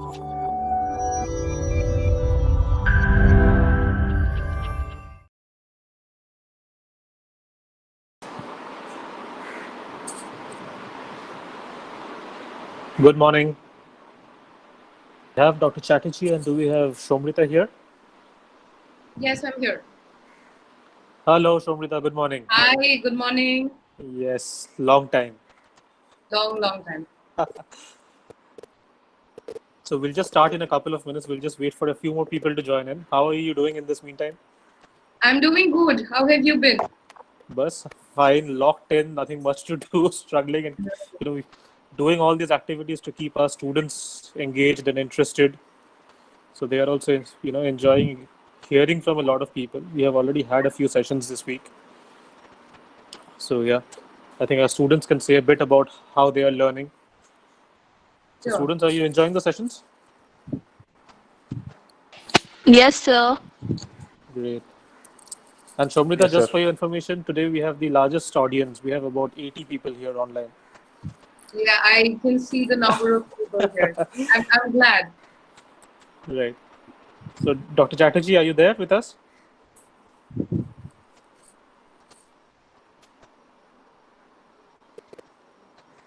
Good morning. We have Dr. Chatterjee and do we have Somrwita here? Yes, I'm here. Hello, Somrwita. Good morning. Hi, good morning. Yes, long time. Long time. So we'll just start in a couple of minutes. We'll just wait for a few more people to join in. How are you doing in this meantime? I'm doing good. How have you been? Bus, fine, locked in, nothing much to do, struggling and doing all these activities to keep our students engaged and interested. So they are also enjoying hearing from a lot of people. We have already had a few sessions this week. So yeah, I think our students can say a bit about how they are learning. So Sure. students, are you enjoying the sessions? Yes, sir. Great. And Shomrita, Yes, sir. just for your information, today we have the largest audience. We have about 80 people here online. Yeah, I can see the number of people here. I'm glad. Right. So Dr. Chatterjee, are you there with us?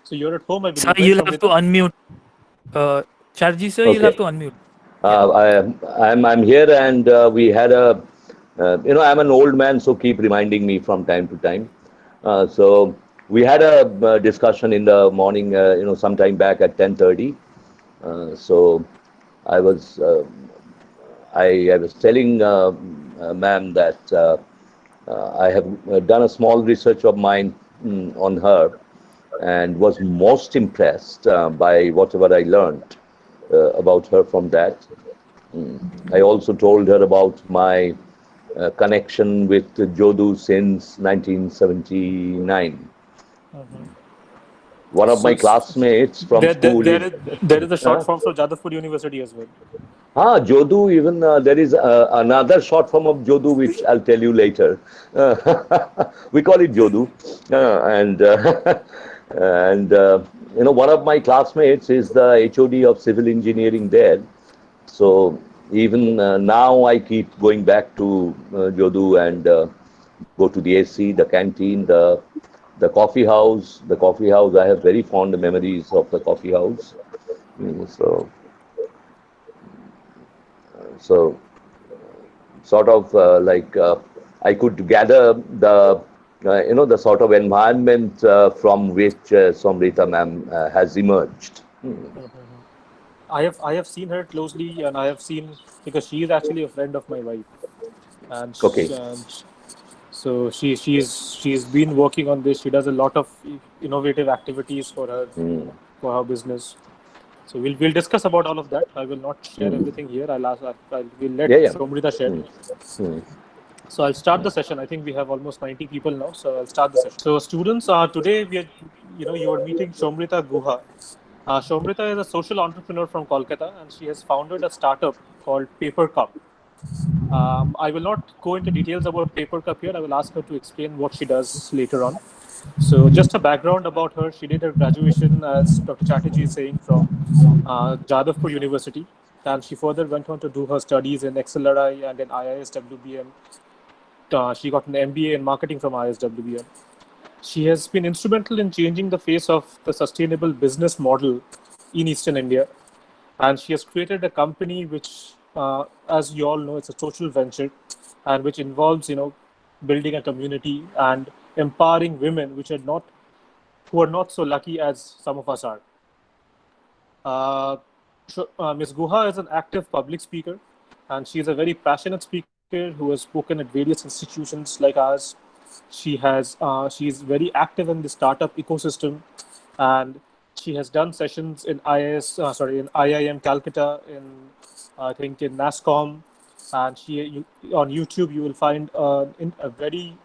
So you're at home, I Sir, believe, right, you'll have to Shomrita? unmute. Chatterjee, sir, you'll have Okay. to unmute. I'm here, and we had a I'm an old man, so keep reminding me from time to time. So we had a discussion in the morning, sometime back at 10:30. So I was I was telling ma'am that I have done a small research of mine on her, and was most impressed by whatever I learned about her from that. I also told her about my connection with Jodu since 1979. One of my So classmates from there, there, school there is is there is a short form for Jadavpur University as well. Jodu. Even there is another short form of Jodu, which I'll tell you later. We call it Jodu, and one of my classmates is the HOD of civil engineering there. So even now, I keep going back to Jodu and go to the AC, the canteen, the coffee house. The coffee house, I have very fond memories of the coffee house. So so sort of I could gather the sort of environment from which Somrita ma'am has emerged. I have seen her closely, and I have seen because she is actually a friend of my wife, and, Okay. so she's been working on this. She does a lot of innovative activities for her business. So we'll discuss about all of that. I will not share everything here. We'll let Yeah, yeah. Somrita share. So I'll start the session. I think we have almost 90 people now, so I'll start the session. So students, today you are meeting Somrwita Guha. Somrita is a social entrepreneur from Kolkata, and she has founded a startup called Papercup. I will not go into details about Papercup here. I will ask her to explain what she does later on. So just a background about her: she did her graduation, as Dr. Chatterjee is saying, from Jadavpur University, and she further went on to do her studies in XLRI and in IISWBM. She got an MBA in marketing from IISWBM. She has been instrumental in changing the face of the sustainable business model in Eastern India, and she has created a company which, as you all know, it's a social venture, and which involves building a community and empowering women, who are not so lucky as some of us are. Uh, Ms. Guha is an active public speaker, and she is a very passionate speaker who has spoken at various institutions like ours. She is very active in the startup ecosystem, and she has done sessions in in IIM Calcutta, I think in NASCOM, and on YouTube you will find a very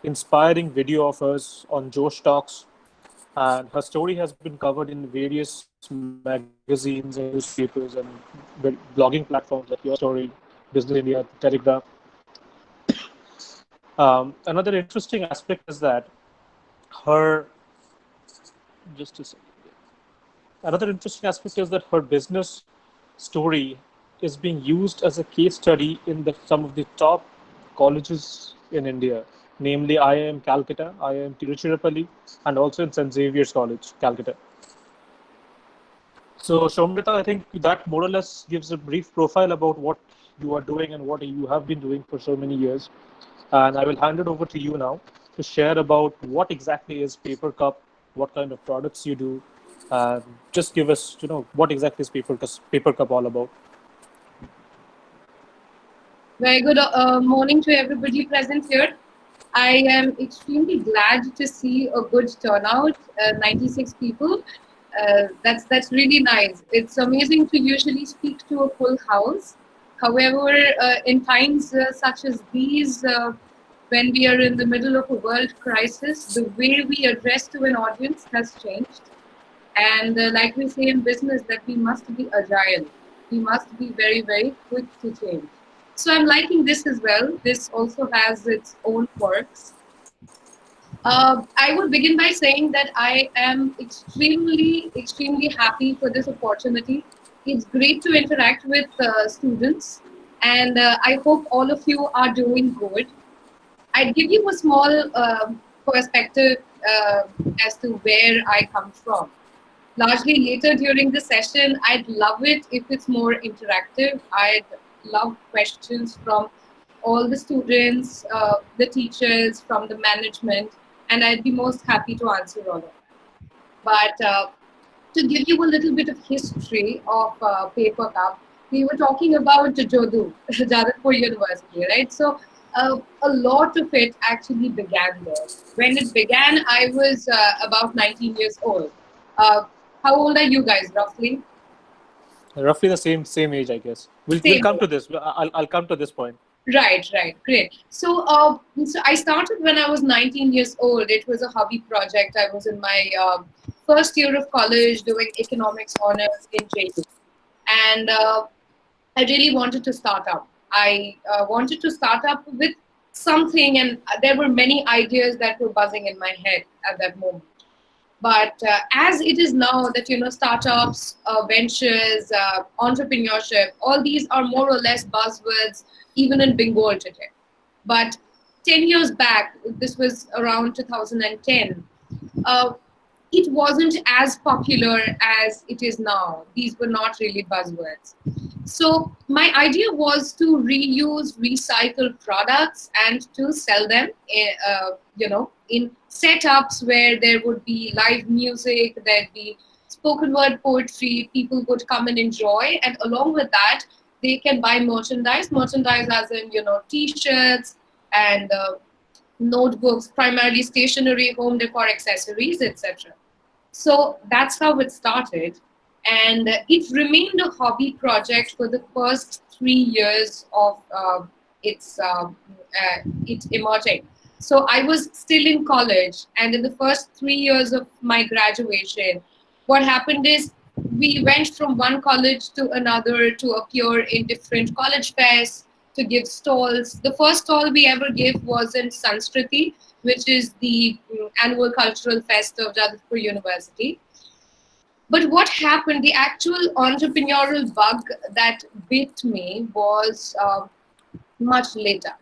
inspiring video of hers on Josh Talks, and her story has been covered in various magazines and newspapers and blogging platforms like Your Story, Business India, Telegraph. Another interesting aspect is that her just a second. Another interesting aspect is that her business story is being used as a case study in some of the top colleges in India, namely IIM Calcutta, IIM Tiruchirappalli, and also in St. Xavier's College, Calcutta. So, Shomrita, I think that more or less gives a brief profile about what you are doing and what you have been doing for so many years. And I will hand it over to you now to share about what exactly is Papercup, what kind of products you do, and just give us, what exactly is Papercup all about. Very good morning to everybody present here. I am extremely glad to see a good turnout, 96 people. That's really nice. It's amazing to usually speak to a full house. However, in times such as these, when we are in the middle of a world crisis, the way we address to an audience has changed. And like we say in business, that we must be agile. We must be very, very quick to change. So I'm liking this as well. This also has its own quirks. I would begin by saying that I am extremely, extremely happy for this opportunity. It's great to interact with students, and I hope all of you are doing good. I'd give you a small perspective as to where I come from. Largely later during the session, I'd love it if it's more interactive. I'd love questions from all the students, the teachers, from the management, and I'd be most happy to answer all of that. But to give you a little bit of history of Papercup, we were talking about Jadavpur University, right? So a lot of it actually began there. When it began, I was about 19 years old. Uh, how old are you guys, roughly? Roughly the same age, I guess. We'll Same. come to this. I'll come to this point. Right, great. So, so I started when I was 19 years old. It was a hobby project. I was in my first year of college doing economics honors in JU. And I really wanted to start up. I wanted to start up with something, and there were many ideas that were buzzing in my head at that moment. But as it is now that, startups, ventures, entrepreneurship, all these are more or less buzzwords even in Bengal today. But 10 years back, this was around 2010, uh, it wasn't as popular as it is now. These were not really buzzwords. So my idea was to reuse recycled products and to sell them, in setups where there would be live music, there'd be spoken word poetry, people would come and enjoy, and along with that, they can buy merchandise as in, t-shirts and notebooks, primarily stationery, home decor accessories, etc. So that's how it started. And it remained a hobby project for the first 3 years of it emerging. So I was still in college, and in the first 3 years of my graduation, what happened is we went from one college to another to appear in different college fairs, to give stalls. The first stall we ever gave was in Sanskriti, which is the annual cultural fest of Jadavpur University. But what happened, the actual entrepreneurial bug that bit me was much later.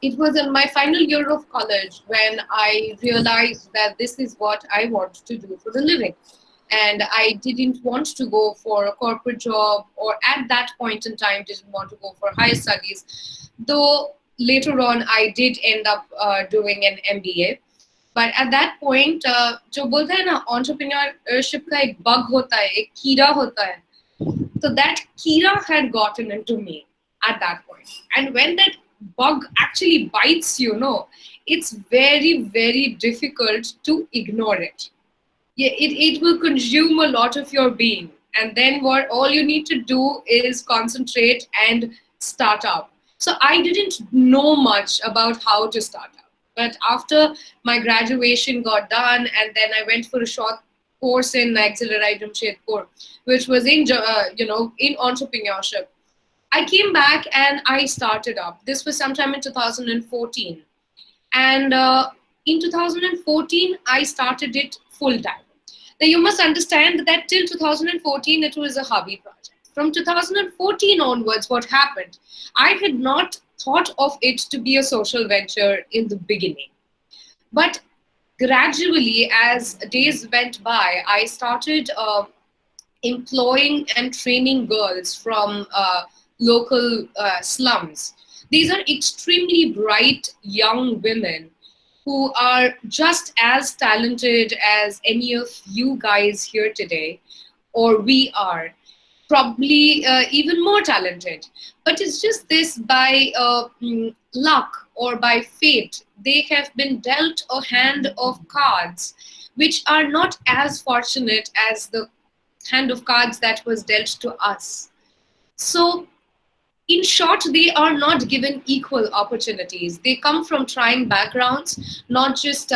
It was in my final year of college when I realized that this is what I want to do for a living. And I didn't want to go for a corporate job, or at that point in time didn't want to go for higher studies. Though later on I did end up doing an MBA. But at that point, जो बोलते हैं ना, entrepreneurship का एक bug होता है, एक कीड़ा होता है. So that कीड़ा had gotten into me at that point. And when that bug actually bites you, it's very, very difficult to ignore it. Yeah, it will consume a lot of your being. And then what all you need to do is concentrate and start up. So I didn't know much about how to start up. But after my graduation got done, and then I went for a short course in XLRI Jamshedpur, which was in entrepreneurship. I came back and I started up. This was sometime in 2014. And in 2014, I started it full time. Now you must understand that till 2014, it was a hobby project. from 2014 onwards, what happened? I had not thought of it to be a social venture in the beginning. But gradually, as days went by, I started employing and training girls from local slums. These are extremely bright young women who are just as talented as any of you guys here today, or we are, probably even more talented. But it's just this by luck or by fate, they have been dealt a hand of cards which are not as fortunate as the hand of cards that was dealt to us. So, in short, they are not given equal opportunities. They come from trying backgrounds, not just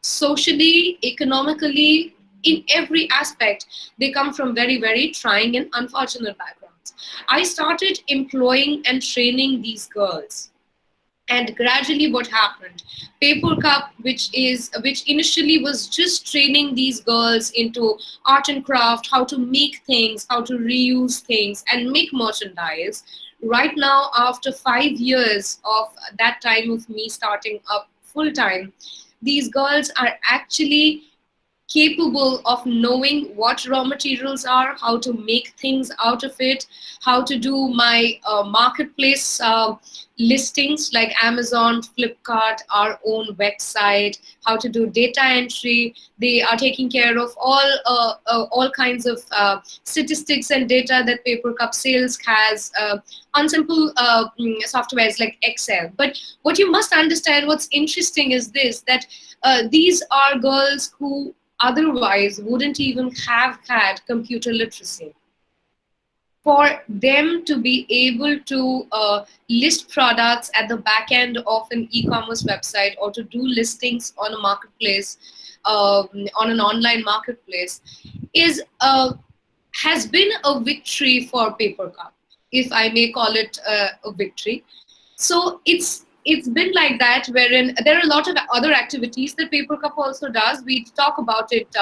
socially, economically, in every aspect. They come from very, very trying and unfortunate backgrounds. I started employing and training these girls. And gradually what happened, Papercup, which initially was just training these girls into art and craft, how to make things, how to reuse things and make merchandise, right now after 5 years of that time of me starting up full time, these girls are actually capable of knowing what raw materials are, how to make things out of it, how to do my marketplace listings like Amazon, Flipkart, our own website, how to do data entry. They are taking care of all kinds of statistics and data that Papercup sales has on simple softwares like Excel. But what you must understand, what's interesting is this, that these are girls who otherwise wouldn't even have had computer literacy. For them to be able to list products at the back end of an e-commerce website or to do listings on a marketplace, on an online marketplace, is has been a victory for Papercup, if I may call it a victory. So it's been like that, wherein there are a lot of other activities that Papercup also does. We talk about it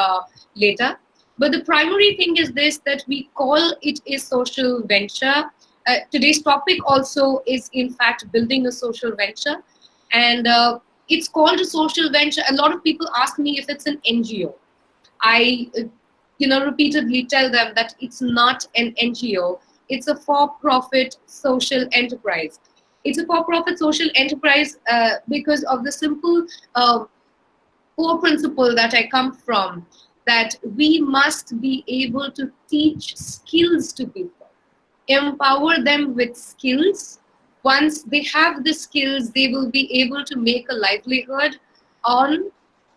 later. But the primary thing is this, that we call it a social venture. Today's topic also is, in fact, building a social venture. And it's called a social venture. A lot of people ask me if it's an NGO. I repeatedly tell them that it's not an NGO. It's a for-profit social enterprise. It's a for-profit social enterprise because of the simple core principle that I come from, that we must be able to teach skills to people, empower them with skills. Once they have the skills, they will be able to make a livelihood on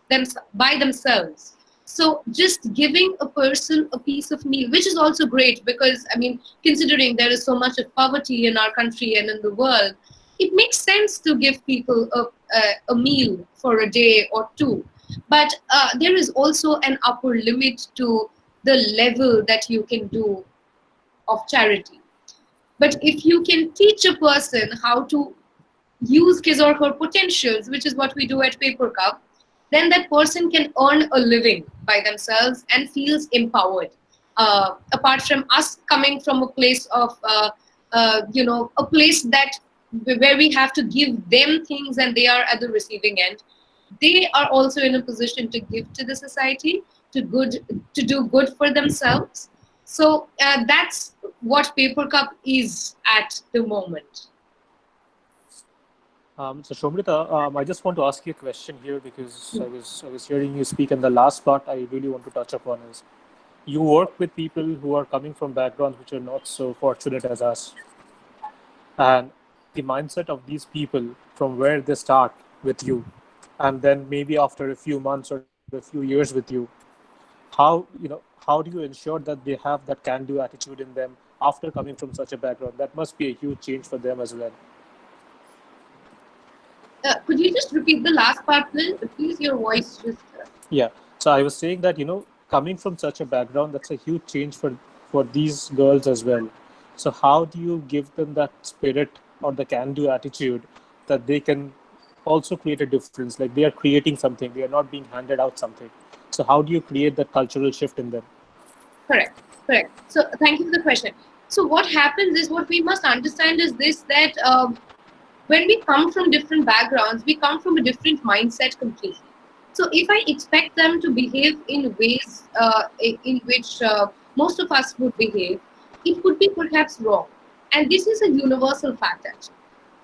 them by themselves. So just giving a person a piece of meal, which is also great because, I mean, considering there is so much of poverty in our country and in the world, it makes sense to give people a meal for a day or two. But there is also an upper limit to the level that you can do of charity. But if you can teach a person how to use his or her potentials, which is what we do at Papercup, then that person can earn a living by themselves and feels empowered. Apart from us coming from a place of, a place that where we have to give them things and they are at the receiving end, they are also in a position to give to the society, to do good for themselves. So that's what Papercup is at the moment. So Somrwita, I just want to ask you a question here because I was hearing you speak, and the last part I really want to touch upon is you work with people who are coming from backgrounds which are not so fortunate as us, and the mindset of these people from where they start with you, and then maybe after a few months or a few years with you, how do you ensure that they have that can-do attitude in them after coming from such a background? That must be a huge change for them as well. Could you just repeat the last part, please? Your voice just. Yeah. So I was saying that, coming from such a background, that's a huge change for these girls as well. So how do you give them that spirit or the can-do attitude that they can also create a difference? Like they are creating something, they are not being handed out something. So how do you create that cultural shift in them? Correct. So thank you for the question. So what happens is, what we must understand is this, that when we come from different backgrounds, we come from a different mindset completely. So if I expect them to behave in ways in which most of us would behave, it could be perhaps wrong. And this is a universal fact actually.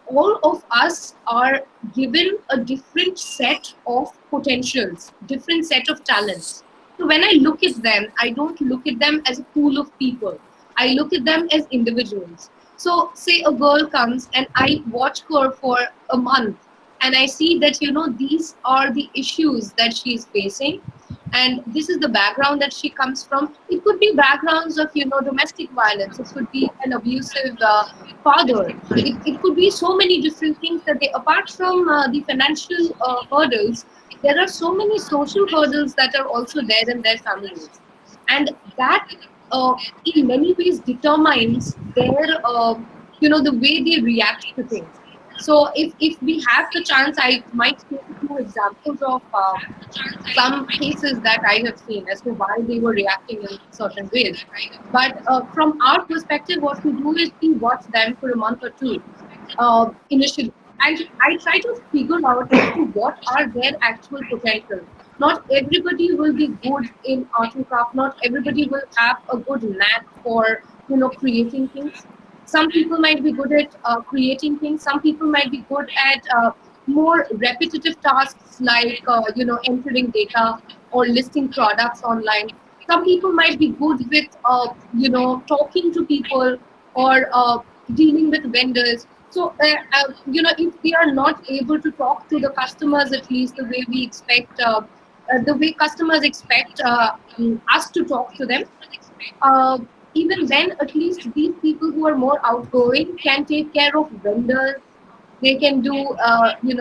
All of us are given a different set of potentials, different set of talents. So when I look at them, I don't look at them as a pool of people. I look at them as individuals. So say a girl comes and I watch her for a month and I see that, these are the issues that she is facing, and this is the background that she comes from. It could be backgrounds of, domestic violence. It could be an abusive father. It could be so many different things that they, apart from the financial hurdles, there are so many social hurdles that are also there in their families. And that in many ways determines their, the way they react to things. So if we have the chance, I might take a few examples of some cases that I have seen as to why they were reacting in certain ways. But from our perspective, what we do is we watch them for a month or two initially. I try to figure out as to what are their actual potential. Not everybody will be good in art and craft. Not everybody will have a good knack for, creating things. Some people might be good at creating things. Some people might be good at more repetitive tasks like, entering data or listing products online. Some people might be good with, talking to people or dealing with vendors. So, if we are not able to talk to the customers at least the way we expect, the way customers expect us to talk to them, uh, even then, at least these people who are more outgoing can take care of vendors. They can do,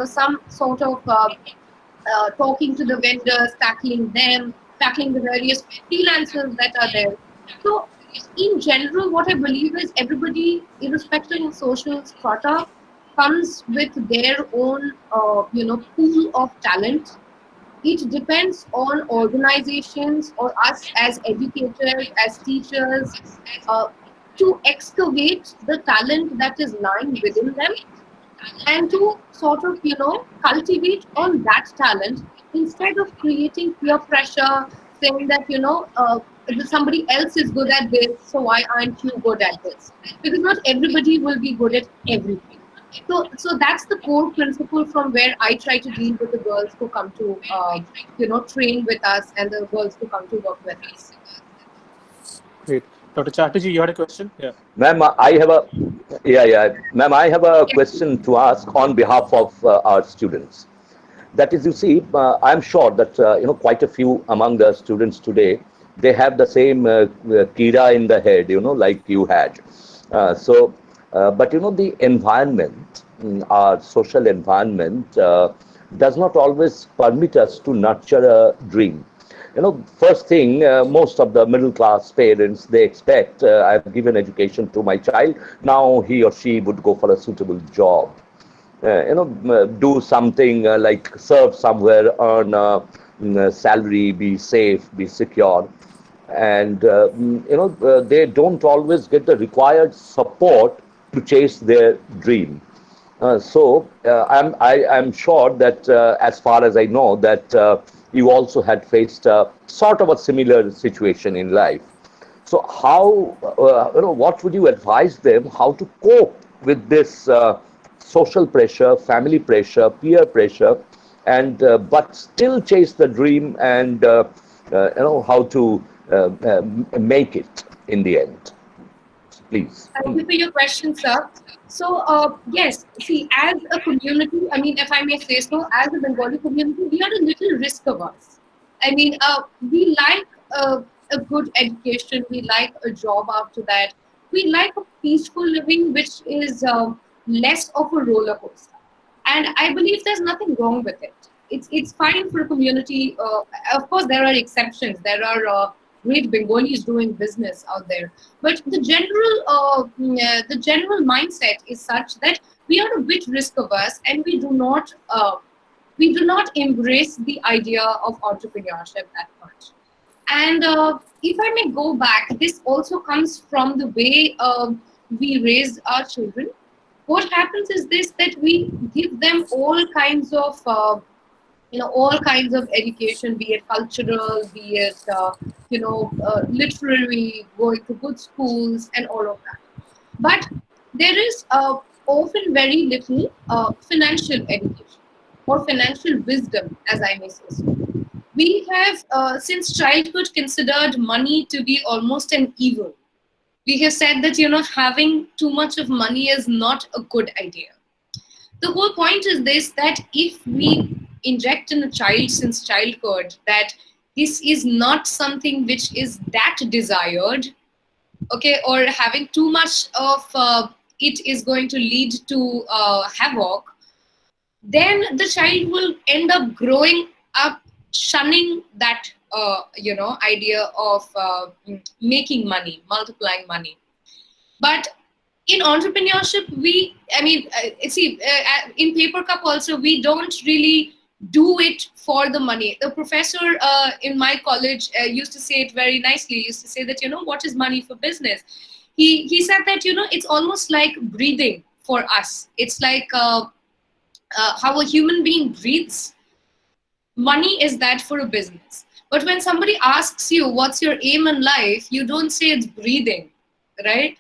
some sort of talking to the vendors, tackling them, tackling the various freelancers that are there. So, in general, what I believe is everybody, irrespective of social strata, comes with their own, pool of talent. It depends on organizations or us as educators, as teachers, uh, to excavate the talent that is lying within them, and to sort of, cultivate on that talent instead of creating peer pressure, saying that, somebody else is good at this, so why aren't you good at this? Because not everybody will be good at everything. So that's the core principle from where I try to deal with the girls who come to, train with us, and the girls who come to work with us. Great. Dr. Chatterjee, you had a question? Yeah. Ma'am, Ma'am, I have a question to ask on behalf of our students. That is, you see, I'm sure that quite a few among the students today, they have the same kira in the head, like you had. But the environment, our social environment, does not always permit us to nurture a dream. First thing, most of the middle class parents, they expect, I've given education to my child, now he or she would go for a suitable job, do something like serve somewhere, earn a salary, be safe, be secure. And, they don't always get the required support to chase their dream. I'm sure that, as far as I know, that you also had faced sort of a similar situation in life. So how, what would you advise them how to cope with this social pressure, family pressure, peer pressure, and but still chase the dream, and how to make it in the end? Please. Thank you for your question, sir. So, yes, see, as a community, I mean, if I may say so, as a Bengali community, we are a little risk averse. I mean, we like a good education, we like a job after that, we like a peaceful living, which is less of a roller coaster. And I believe there's nothing wrong with it. It's fine for a community. Of course, there are exceptions. There are great Bengalis doing business out there, but the general mindset is such that we are a bit risk averse, and we do not embrace the idea of entrepreneurship that much. And if I may go back, this also comes from the way we raise our children. What happens is this, that we give them all kinds of all kinds of education, be it cultural, be it literary, going to good schools and all of that. But there is often very little financial education or financial wisdom, as I may say so. We have since childhood considered money to be almost an evil. We have said that having too much of money is not a good idea. The whole point is this, that if we inject in a child since childhood that this is not something which is that desired, okay, or having too much of it is going to lead to havoc, then the child will end up growing up shunning that idea of making money, multiplying money. But in entrepreneurship, in Papercup also, we don't really do it for the money. The professor in my college used to say it very nicely. He used to say that, what is money for business? He said that, it's almost like breathing for us. It's like how a human being breathes. Money is that for a business. But when somebody asks you, what's your aim in life? You don't say it's breathing, right?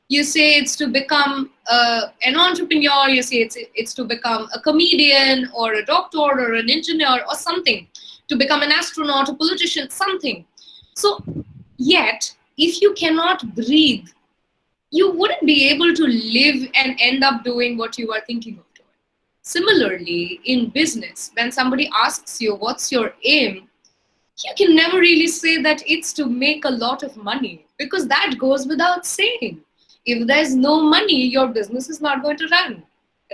You say it's to become an entrepreneur. You say it's to become a comedian or a doctor or an engineer or something, to become an astronaut, a politician, something. So yet, if you cannot breathe, you wouldn't be able to live and end up doing what you are thinking of doing. Similarly, in business, when somebody asks you, what's your aim? You can never really say that it's to make a lot of money, because that goes without saying. If there's no money, your business is not going to run,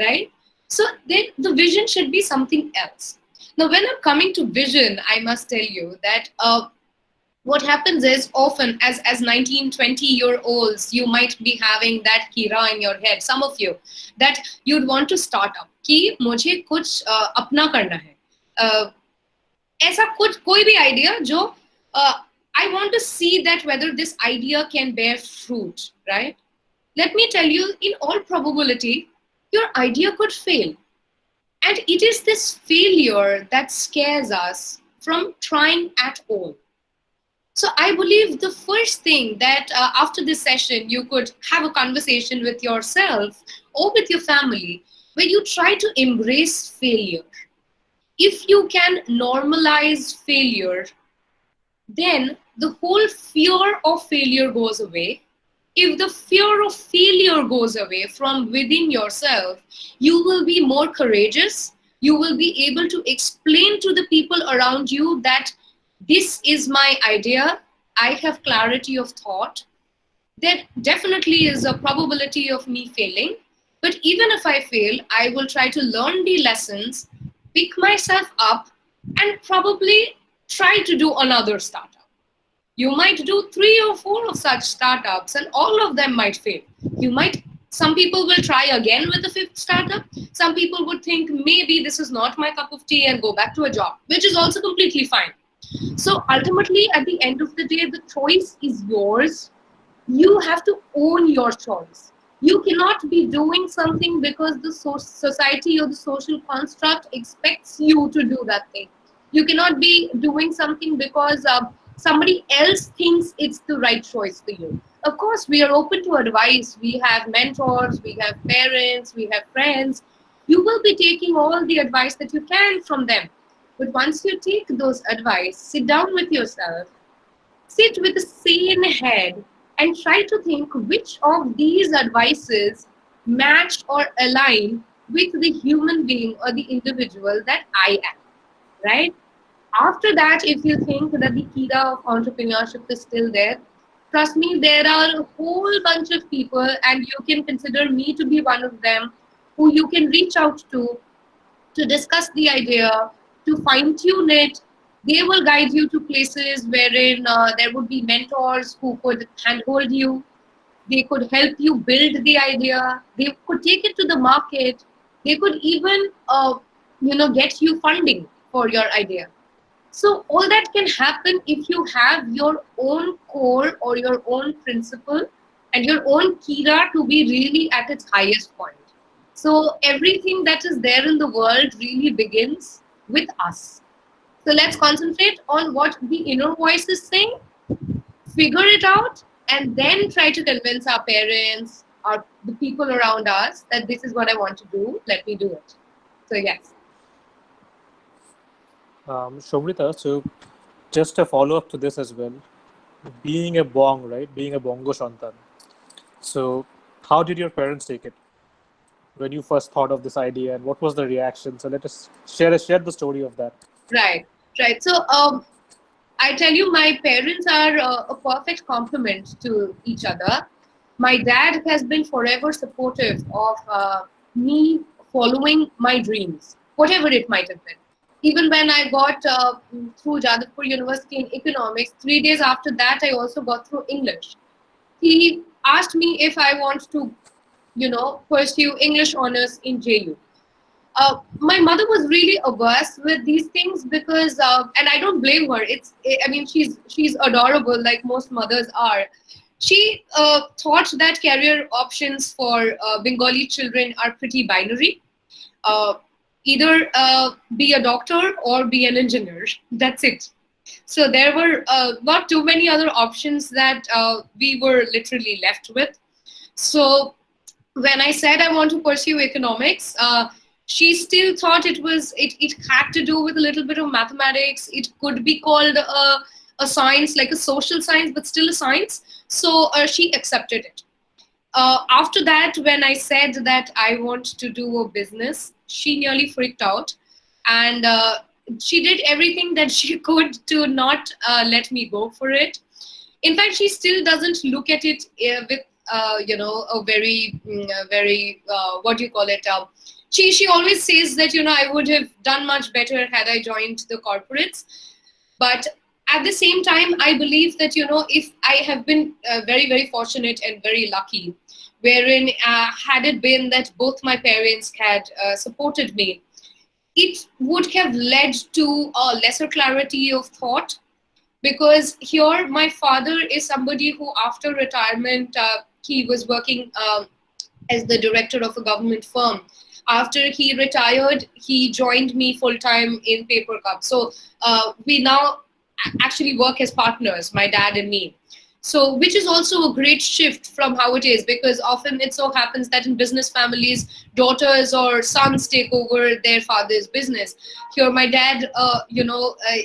right? So then the vision should be something else. Now, when I'm coming to vision, I must tell you that what happens is often as 19, 20-year-olds, you might be having that kira in your head, some of you, that you'd want to start up, कि मुझे कुछ अपना करना है. ऐसा कुछ कोई भी idea जो I want to see that whether this idea can bear fruit, right? Let me tell you, in all probability, your idea could fail. And it is this failure that scares us from trying at all. So I believe the first thing that after this session, you could have a conversation with yourself or with your family where you try to embrace failure. If you can normalize failure, then the whole fear of failure goes away. If the fear of failure goes away from within yourself, you will be more courageous. You will be able to explain to the people around you that this is my idea. I have clarity of thought. There definitely is a probability of me failing. But even if I fail, I will try to learn the lessons, pick myself up, and probably try to do another startup. You might do 3 or 4 of such startups and all of them might fail. Some people will try again with the 5th startup. Some people would think maybe this is not my cup of tea and go back to a job, which is also completely fine. So ultimately, at the end of the day, the choice is yours. You have to own your choice. You cannot be doing something because the society or the social construct expects you to do that thing. You cannot be doing something because somebody else thinks it's the right choice for you. Of course, we are open to advice. We have mentors, we have parents, we have friends. You will be taking all the advice that you can from them. But once you take those advice, sit down with yourself, sit with a sane head, and try to think which of these advices match or align with the human being or the individual that I am, right? After that, if you think that the key of entrepreneurship is still there, trust me, there are a whole bunch of people, and you can consider me to be one of them, who you can reach out to discuss the idea, to fine tune it. They will guide you to places wherein there would be mentors who could handhold you. They could help you build the idea. They could take it to the market. They could even, get you funding for your idea. So all that can happen if you have your own core or your own principle and your own kira to be really at its highest point. So everything that is there in the world really begins with us. So let's concentrate on what the inner voice is saying, figure it out, and then try to convince our parents or the people around us that this is what I want to do, let me do it. So yes. Somrwita, so just a follow up to this as well. Being a bong, right? Being a bongo shantan. So, how did your parents take it when you first thought of this idea, and what was the reaction? So, let us share the story of that. Right, right. So I tell you, my parents are a perfect complement to each other. My dad has been forever supportive of me following my dreams, whatever it might have been. Even when I got through Jadavpur University in economics, 3 days after that, I also got through English. He asked me if I want to, pursue English honors in JU. My mother was really averse with these things because, and I don't blame her. I mean, she's adorable, like most mothers are. She thought that career options for Bengali children are pretty binary. Uh, Either be a doctor or be an engineer. That's it. So there were not too many other options that we were literally left with. So when I said I want to pursue economics, she still thought it had to do with a little bit of mathematics. It could be called a science, like a social science, but still a science. So she accepted it. After that, when I said that I want to do a business, she nearly freaked out, and she did everything that she could to not let me go for it. In fact, she still doesn't look at it with a very what do you call it? She always says that I would have done much better had I joined the corporates, but at the same time, I believe that if I have been very fortunate and very lucky, wherein had it been that both my parents had supported me, it would have led to a lesser clarity of thought, because here my father is somebody who after retirement he was working as the director of a government firm. After he retired, he joined me full time in Papercup. So we now actually work as partners, my dad and me. So, which is also a great shift from how it is, because often it so happens that in business families, daughters or sons take over their father's business. Here, my dad,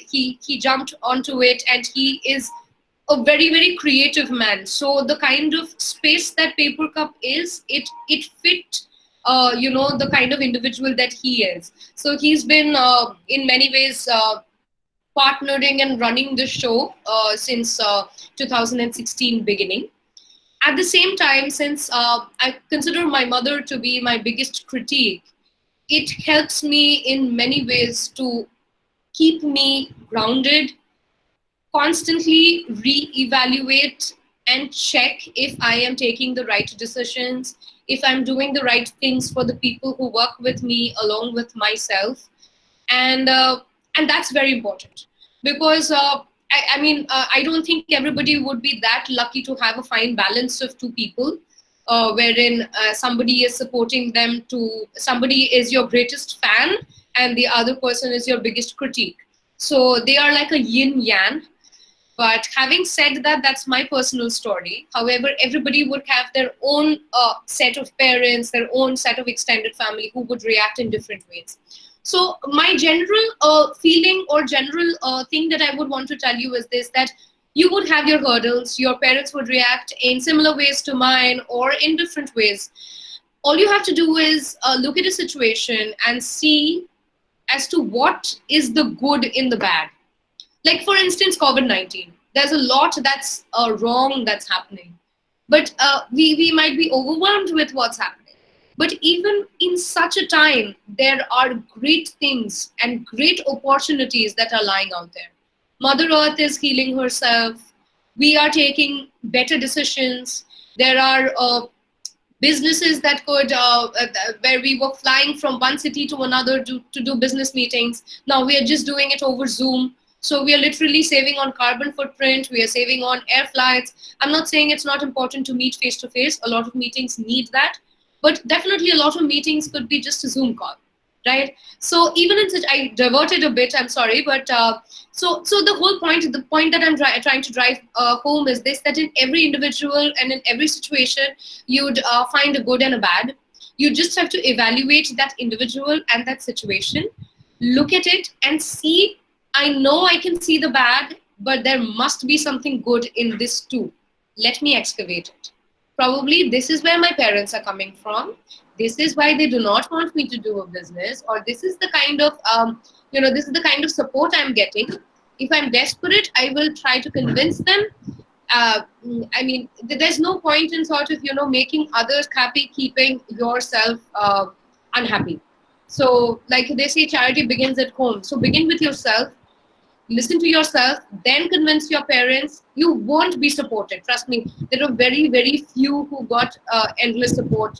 he jumped onto it, and he is a very creative man. So the kind of space that Papercup is, it fit the kind of individual that he is. So he's been in many ways partnering and running the show since 2016 beginning. At the same time, since I consider my mother to be my biggest critique, it helps me in many ways to keep me grounded, constantly re-evaluate and check if I am taking the right decisions, if I'm doing the right things for the people who work with me along with myself. And that's very important, because I don't think everybody would be that lucky to have a fine balance of two people, wherein somebody is supporting them, to somebody is your greatest fan and the other person is your biggest critique. So they are like a yin yang. But having said that, that's my personal story. However, everybody would have their own set of parents, their own set of extended family who would react in different ways. So my general feeling or general thing that I would want to tell you is this, that you would have your hurdles. Your parents would react in similar ways to mine or in different ways. All you have to do is look at a situation and see as to what is the good in the bad. Like, for instance, COVID-19. There's a lot that's wrong that's happening. But we might be overwhelmed with what's happening. But even in such a time, there are great things and great opportunities that are lying out there. Mother Earth is healing herself. We are taking better decisions. There are businesses that could, where we were flying from one city to another to do business meetings. Now we are just doing it over Zoom. So we are literally saving on carbon footprint. We are saving on air flights. I'm not saying it's not important to meet face to face. A lot of meetings need that, but definitely a lot of meetings could be just a Zoom call, right? So even in such, I diverted a bit. I'm sorry, but so the whole point, the point that I'm trying to drive home is this: that in every individual and in every situation, you'd find a good and a bad. You just have to evaluate that individual and that situation, look at it and see. I know I can see the bad, but there must be something good in this too. Let me excavate it. Probably this is where my parents are coming from. This is why they do not want me to do a business, or this is the kind of this is the kind of support I'm getting. If I'm desperate, I will try to convince them. I mean, there's no point in sort of making others happy, keeping yourself unhappy. So, like they say, charity begins at home. So begin with yourself, listen to yourself, then convince your parents. You won't be supported. Trust me, there are very, very few who got endless support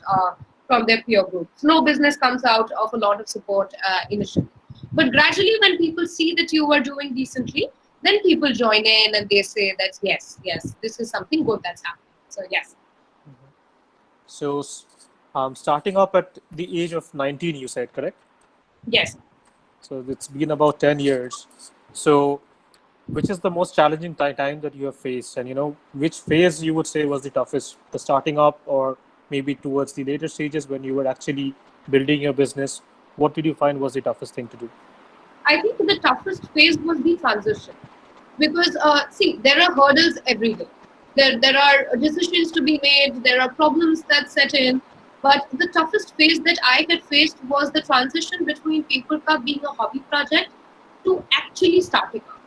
from their peer group. No business comes out of a lot of support initially. But gradually, when people see that you are doing decently, then people join in and they say that, yes, yes, this is something good that's happening. So, yes. So, starting up at the age of 19, you said, correct? Yes. So it's been about 10 years. So which is the most challenging time that you have faced, and which phase you would say was the toughest, the starting up or maybe towards the later stages when you were actually building your business? What did you find was the toughest thing to do? I think the toughest phase was the transition, because see, there are hurdles every day. There are decisions to be made. There are problems that set in. But the toughest phase that I had faced was the transition between Papercup being a hobby project to actually starting up.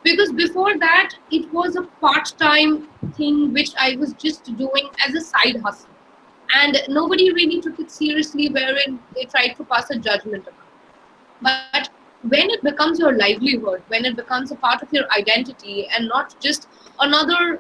Because before that, it was a part-time thing which I was just doing as a side hustle, and nobody really took it seriously, wherein they tried to pass a judgment on it. But when it becomes your livelihood, when it becomes a part of your identity and not just another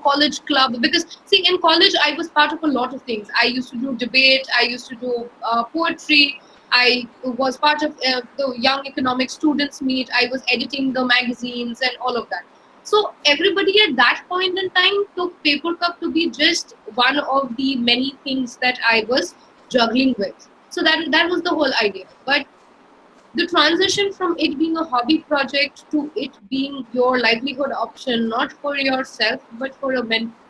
college club, because see, in college I was part of a lot of things. I used to do debate, I used to do poetry, I was part of the young economic students meet, I was editing the magazines and all of that. So everybody at that point in time took Paper Cup to be just one of the many things that I was juggling with. So that was the whole idea. But the transition from it being a hobby project to it being your livelihood option, not for yourself but for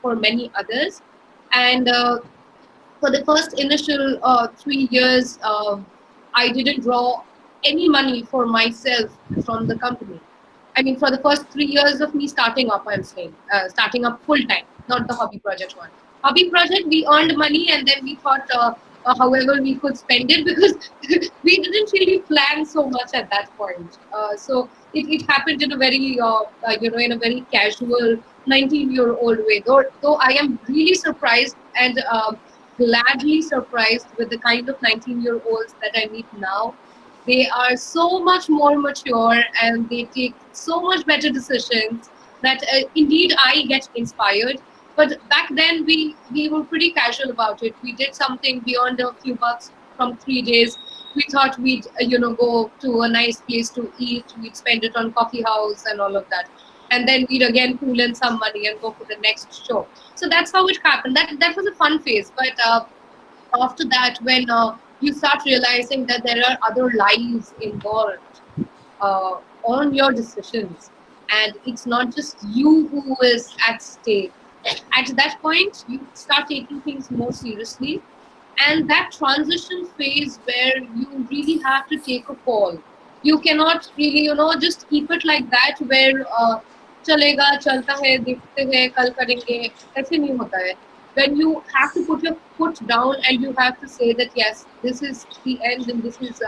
for many others. And for the first initial 3 years, I didn't draw any money for myself from the company. I mean, for the first 3 years of me starting up, I'm saying, starting up full time, not the hobby project one. Hobby project, we earned money and then we thought, however we could spend it, because we didn't really plan so much at that point. So it happened in a very, in a very casual 19-year-old way. Though I am really surprised and gladly surprised with the kind of 19-year-olds that I meet now. They are so much more mature and they take so much better decisions that indeed I get inspired. But back then we were pretty casual about it. We did something beyond a few bucks from 3 days. We thought we'd go to a nice place to eat. We'd spend it on coffee house and all of that, and then we'd again pool in some money and go for the next show. So that's how it happened. That was a fun phase. But after that, when you start realizing that there are other lives involved uh, on your decisions, and it's not just you who is at stake, at that point you start taking things more seriously. And that transition phase where you really have to take a call, you cannot really just keep it like that, where चलेगा चलता है देखते हैं कल करेंगे, ऐसे नहीं होता है. When you have to put your foot down and you have to say that yes, this is the end and this is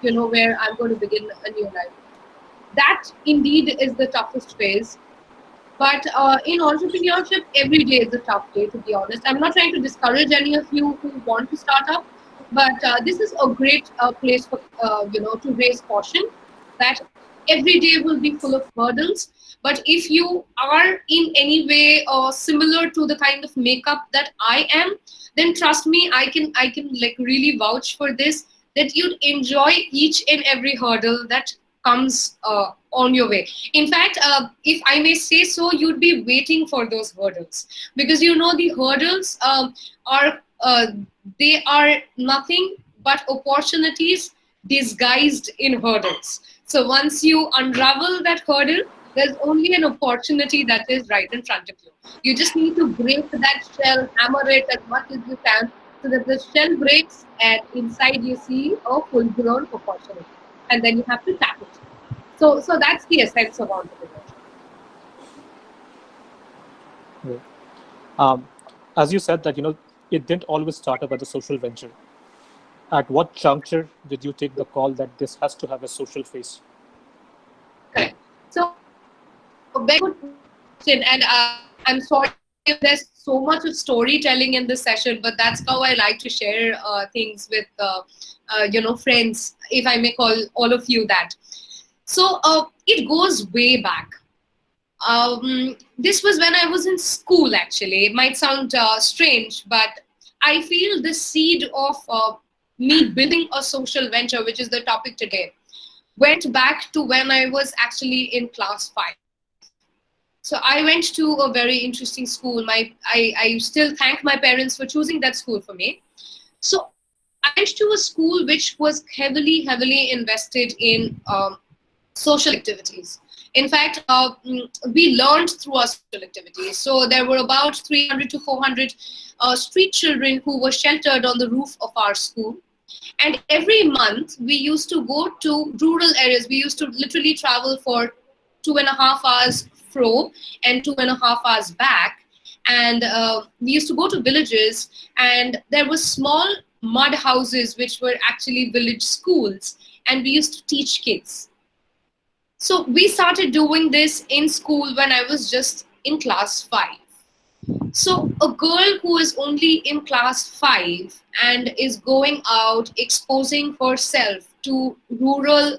where I'm going to begin a new life. That indeed is the toughest phase. But in entrepreneurship, every day is a tough day, to be honest. I'm not trying to discourage any of you who want to start up, but this is a great place for to raise caution that every day will be full of hurdles. But if you are in any way similar to the kind of makeup that I am, then trust me, I can like really vouch for this, that you'd enjoy each and every hurdle that comes on your way. In fact, if I may say so, you'd be waiting for those hurdles, because you know the hurdles are they are nothing but opportunities disguised in hurdles. So once you unravel that hurdle, there's only an opportunity that is right in front of you. You just need to break that shell, hammer it as much as you can, so that the shell breaks and inside you see a full-grown opportunity. And then you have to tap it. So that's the essence of entrepreneurship. Yeah. Um, as you said that, it didn't always start up as a social venture. At what juncture did you take the call that this has to have a social face? Correct. So very good question, and I'm sorry if there's so much of storytelling in this session, but that's how I like to share things with friends, if I may call all of you that. So it goes way back. This was when I was in school, actually. It might sound strange, but I feel the seed of me building a social venture, which is the topic today, went back to when I was actually in class 5. So I went to a very interesting school. I still thank my parents for choosing that school for me. So I went to a school which was heavily invested in social activities. In fact, we learned through our social activities. So there were about 300 to 400 street children who were sheltered on the roof of our school. And every month we used to go to rural areas. We used to literally travel for 2.5 hours fro and 2.5 hours back. And we used to go to villages, and there were small mud houses which were actually village schools, and we used to teach kids. So we started doing this in school when I was just in class 5. So a girl who is only in class 5 and is going out exposing herself to rural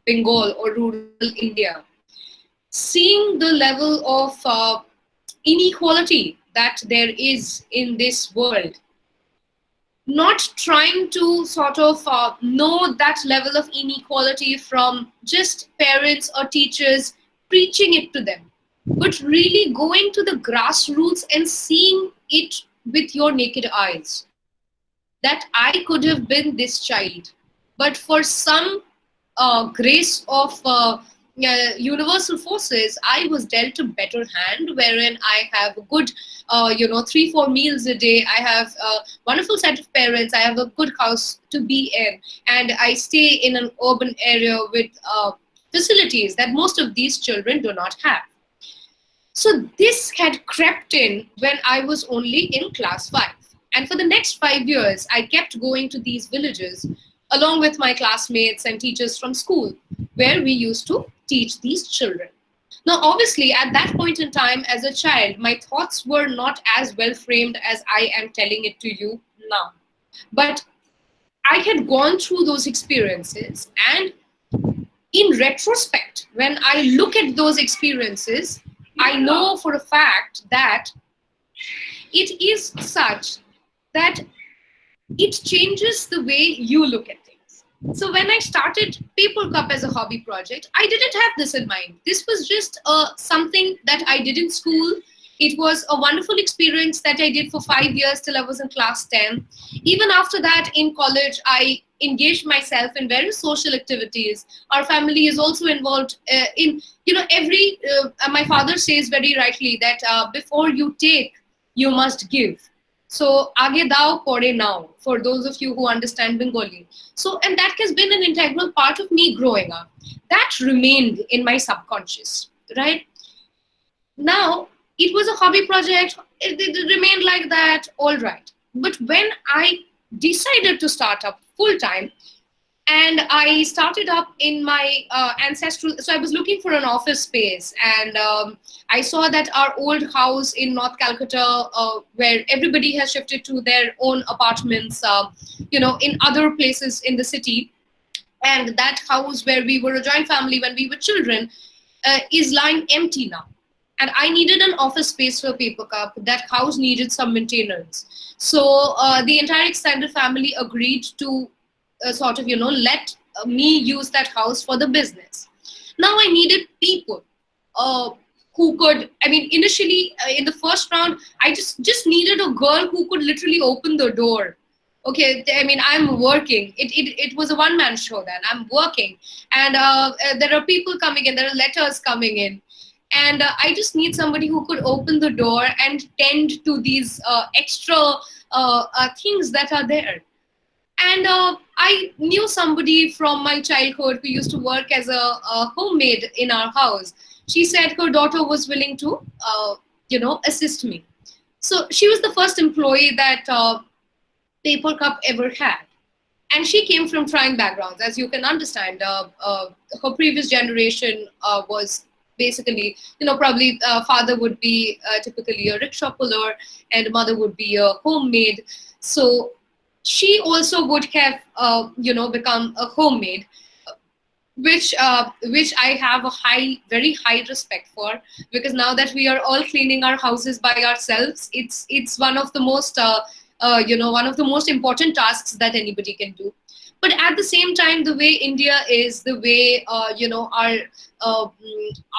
Bengal or rural India, seeing the level of inequality that there is in this world, not trying to sort of know that level of inequality from just parents or teachers preaching it to them, but really going to the grassroots and seeing it with your naked eyes. That I could have been this child, but for some grace of universal forces, I was dealt a better hand, wherein I have a good, 3-4 meals a day. I have a wonderful set of parents. I have a good house to be in, and I stay in an urban area with facilities that most of these children do not have. So this had crept in when I was only in class 5. And for the next 5 years, I kept going to these villages along with my classmates and teachers from school, where we used to teach these children. Now, obviously, at that point in time, as a child, my thoughts were not as well framed as I am telling it to you now. But I had gone through those experiences, and in retrospect, when I look at those experiences, I know for a fact that it is such that it changes the way you look at things. So when I started Papercup as a hobby project, I didn't have this in mind. This was just something that I did in school. It was a wonderful experience that I did for 5 years till I was in class 10. Even after that, in college, I engaged myself in various social activities. Our family is also involved in, my father says very rightly that before you take, you must give. So, aage dao, pore now, for those of you who understand Bengali. So, and that has been an integral part of me growing up. That remained in my subconscious, right? Now, it was a hobby project, it remained like that, all right. But when I decided to start up full time, and I started up in my ancestral, so I was looking for an office space, and I saw that our old house in North Calcutta, where everybody has shifted to their own apartments, in other places in the city, and that house where we were a joint family when we were children is lying empty now. And I needed an office space for Papercup. That house needed some maintenance. So the entire extended family agreed to let me use that house for the business. Now I needed people who could, I mean, initially in the first round, I just needed a girl who could literally open the door. Okay, I mean, I'm working. It was a one-man show then. I'm working, and there are people coming in. There are letters coming in, and I just need somebody who could open the door and tend to these extra things that are there. And I knew somebody from my childhood who used to work as a homemaid in our house. She said her daughter was willing to, assist me. So she was the first employee that Papercup ever had. And she came from trying backgrounds, as you can understand. Her previous generation was basically, probably father would be typically a rickshaw puller and mother would be a homemaid. So she also would have, become a homemaid, which I have a very high respect for, because now that we are all cleaning our houses by ourselves, it's one of the most one of the most important tasks that anybody can do. But at the same time, the way India is, the way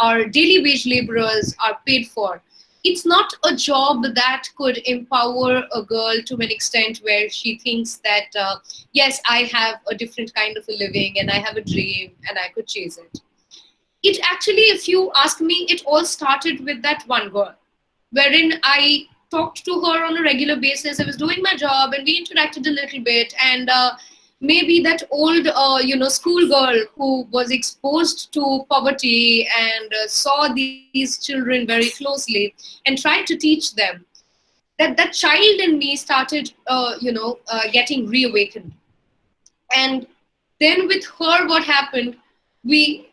our daily wage laborers are paid for, it's not a job that could empower a girl to an extent where she thinks that yes, I have a different kind of a living and I have a dream and I could chase it. It actually, if you ask me, it all started with that one girl, wherein I talked to her on a regular basis. I was doing my job and we interacted a little bit, and maybe that old schoolgirl who was exposed to poverty and saw these children very closely and tried to teach them, that child in me started getting reawakened. And then with her, what happened, we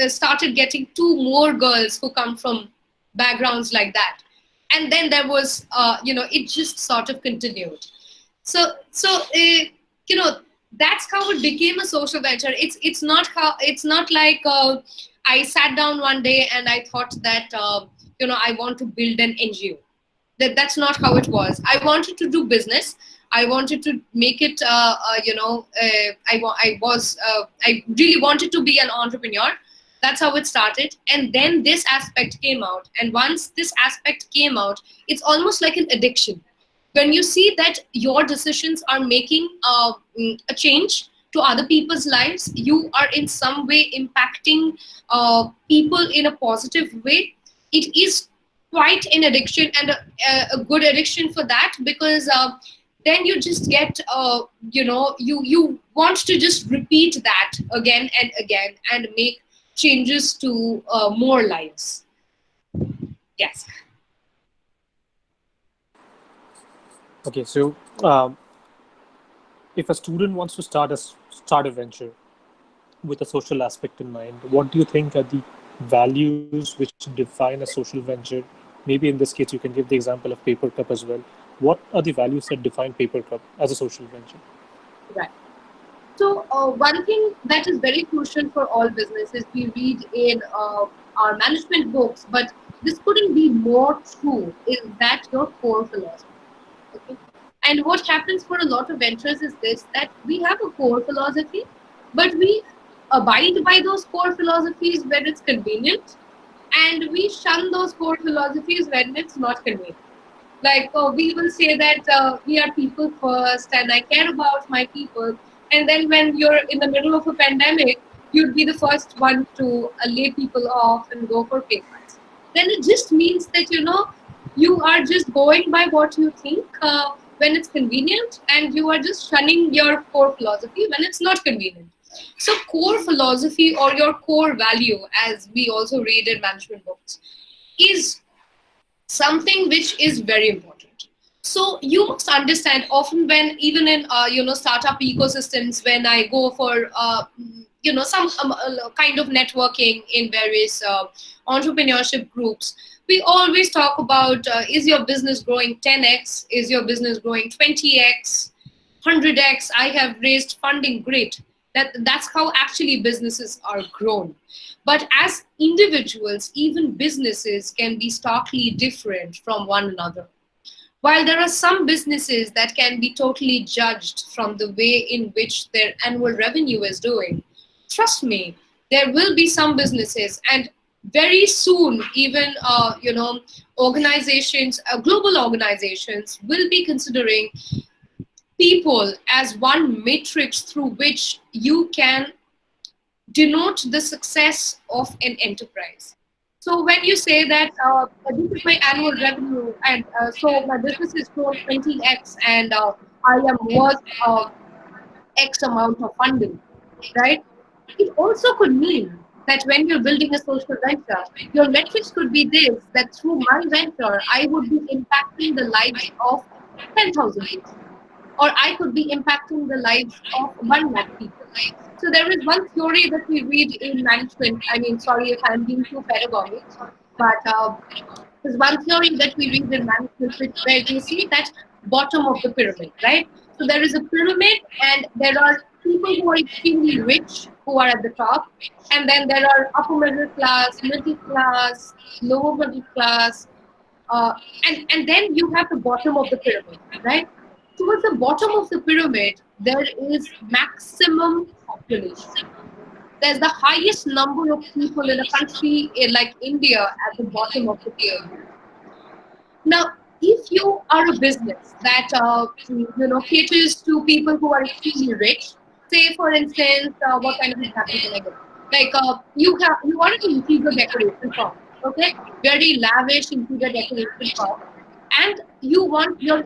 started getting two more girls who come from backgrounds like that. And then there was it just sort of continued. So that's how it became a social venture. It's not like I sat down one day and I thought that I want to build an NGO. That's not how it was. I wanted to do business. I wanted to make it. I really wanted to be an entrepreneur. That's how it started. And then this aspect came out. And once this aspect came out, it's almost like an addiction. When you see that your decisions are making a change to other people's lives, you are in some way impacting people in a positive way. It is quite an addiction, and a good addiction for that, because then you just get you want to just repeat that again and again and make changes to more lives. Yes. Okay, so if a student wants to start a venture with a social aspect in mind, what do you think are the values which define a social venture? Maybe in this case, you can give the example of Papercup as well. What are the values that define Papercup as a social venture? Right. So one thing that is very crucial for all businesses, we read in our management books, but this couldn't be more true, is that your core philosophy. Okay? And what happens for a lot of ventures is this, that we have a core philosophy, but we abide by those core philosophies when it's convenient, and we shun those core philosophies when it's not convenient. Like, we will say that we are people first and I care about my people. And then when you're in the middle of a pandemic, you'd be the first one to lay people off and go for pay cuts. Then it just means that, you are just going by what you think when it's convenient, and you are just shunning your core philosophy when it's not convenient. So core philosophy, or your core value, as we also read in management books, is something which is very important. So you must understand, often when even in startup ecosystems, when I go for some kind of networking in various entrepreneurship groups, we always talk about, is your business growing 10x, is your business growing 20x, 100x? I have raised funding, great. That's how actually businesses are grown. But as individuals, even businesses can be starkly different from one another. While there are some businesses that can be totally judged from the way in which their annual revenue is doing, trust me, There will be some businesses, and very soon, even organizations, global organizations, will be considering people as one matrix through which you can denote the success of an enterprise. So when you say that this is my annual revenue, and so my business is grown 20x, and I am worth X amount of funding, right? It also could mean that when you're building a social venture, your metrics could be this: that through my venture, I would be impacting the lives of 10,000 people, or I could be impacting the lives of 1 lakh people. So there is one theory that we read in management. I mean, sorry if I'm being too pedagogic, but there's one theory that we read in management where we see that bottom of the pyramid, right? So there is a pyramid, and there are people who are extremely rich who are at the top, and then there are upper middle class, lower middle class, uh, and then you have the bottom of the pyramid, right? Towards the bottom of the pyramid, there is maximum population. There's the highest number of people in a country like India at the bottom of the pyramid. Now, if you are a business that caters to people who are extremely rich, say for instance, what kind of example can I give? Like you are an interior decoration firm, okay, very lavish interior decoration firm, and you want your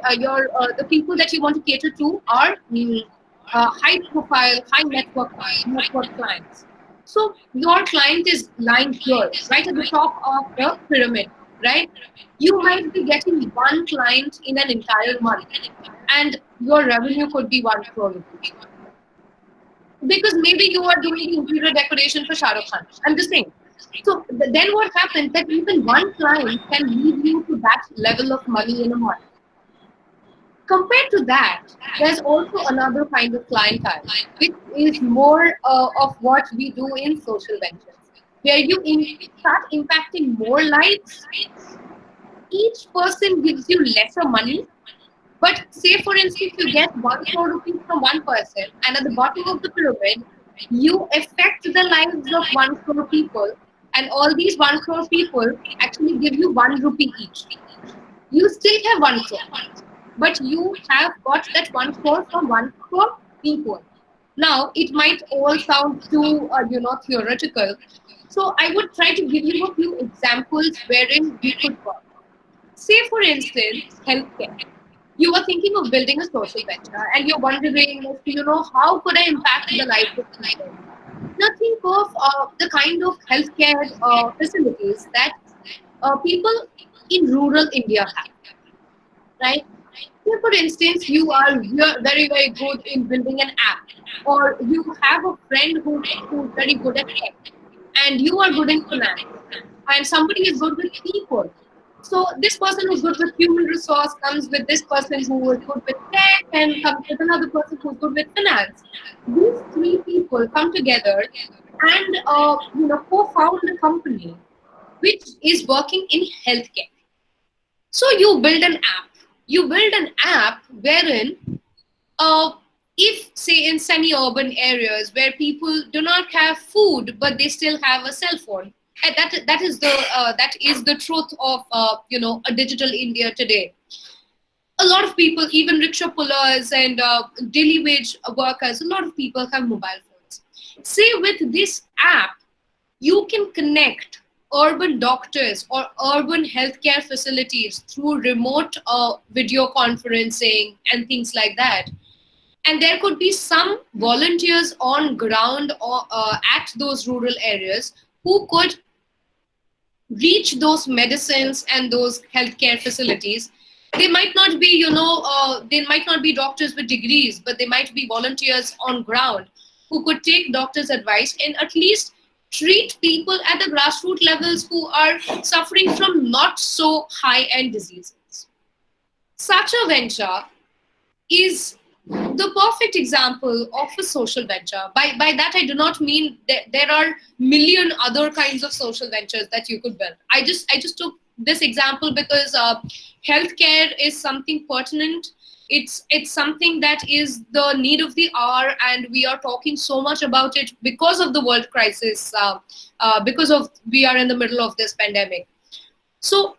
the people that you want to cater to are high profile, high net worth clients. So your client is lying here, right at the top of the pyramid, right? You might be getting one client in an entire month, and your revenue could be 1 crore rupees. Because maybe you are doing the interior decoration for Shah Rukh Khan. I'm just saying. So then what happens that even one client can lead you to that level of money in a month. Compared to that, there's also another kind of clientele, which is more of what we do in social ventures, where you start impacting more lives. Each person gives you lesser money, but say for instance, you get 1 crore rupees from one person, and at the bottom of the pyramid, you affect the lives of 1 crore people, and all these 1 crore people actually give you 1 rupee each. You still have 1 crore, but you have got that 1 crore from 1 crore people. Now, it might all sound too, theoretical. So I would try to give you a few examples wherein we could work. Say, for instance, healthcare. You are thinking of building a social venture, and you're wondering, how could I impact the lives of people? Now, think of the kind of healthcare facilities that people in rural India have, right? Say, for instance, you are very, very good in building an app, or you have a friend who's very good at tech, and you are good in finance, and somebody is good with people. So this person who's good with human resource comes with this person who is good with tech, and comes with another person who's good with finance. These three people come together and co-found a company which is working in healthcare. So you build an app. You build an app wherein, uh, if say in semi-urban areas where people do not have food but they still have a cell phone, and that is the truth of a digital India today. A lot of people, even rickshaw pullers and daily wage workers, a lot of people have mobile phones. Say with this app, you can connect urban doctors or urban healthcare facilities through remote video conferencing and things like that. And there could be some volunteers on ground or at those rural areas who could reach those medicines and those healthcare facilities. They might not be, they might not be doctors with degrees, but they might be volunteers on ground who could take doctors' advice and at least treat people at the grassroots levels who are suffering from not so high-end diseases. Such a venture is the perfect example of a social venture. By that, I do not mean that there are million other kinds of social ventures that you could build. I just took this example because healthcare is something pertinent. It's something that is the need of the hour, and we are talking so much about it because of the world crisis, because of we are in the middle of this pandemic. So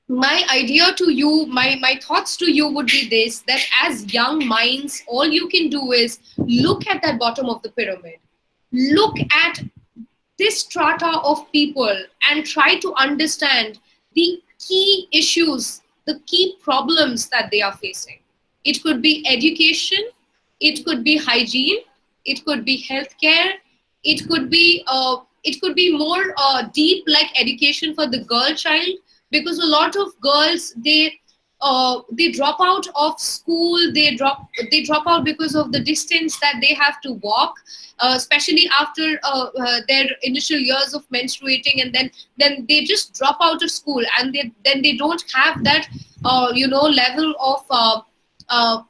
my idea to you, my thoughts to you would be this, that as young minds, all you can do is look at that bottom of the pyramid, look at this strata of people and try to understand the key issues, the key problems that they are facing. It could be education, it could be hygiene, it could be healthcare, it could be more deep, like education for the girl child, because a lot of girls, they drop out of school, they drop out because of the distance that they have to walk, especially after their initial years of menstruating, and then they just drop out of school, and then they don't have that level of uh,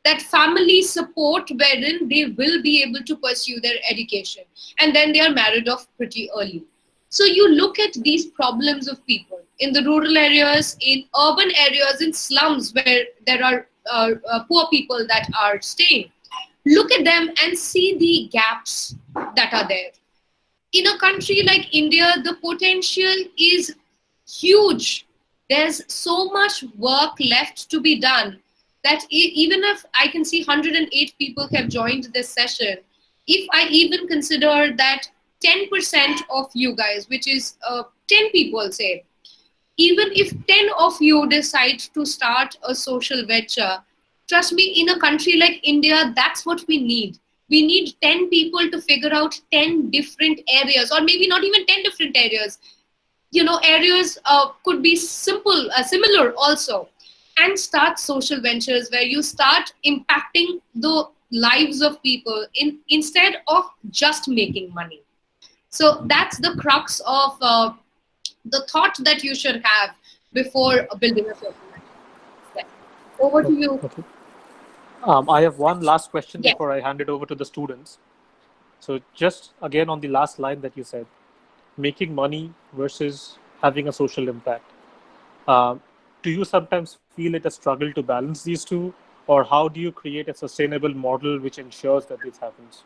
that family support wherein they will be able to pursue their education, and then they are married off pretty early. So you look at these problems of people in the rural areas, in urban areas, in slums where there are poor people that are staying. Look at them and see the gaps that are there. In a country like India, the potential is huge. There's so much work left to be done that even if I can see 108 people have joined this session, if I even consider that 10% of you guys, which is 10 people, say, even if 10 of you decide to start a social venture, trust me, in a country like India, that's what we need. We need 10 people to figure out 10 different areas, or maybe not even 10 different areas. Areas could be similar also, and start social ventures where you start impacting the lives of people instead of just making money. So that's the crux of the thought that you should have before building a social network. Yeah. Over to you. Okay. I have one last question Yes. before I hand it over to the students. So just again on the last line that you said, making money versus having a social impact. Um, do you sometimes feel it a struggle to balance these two, or how do you create a sustainable model which ensures that this happens?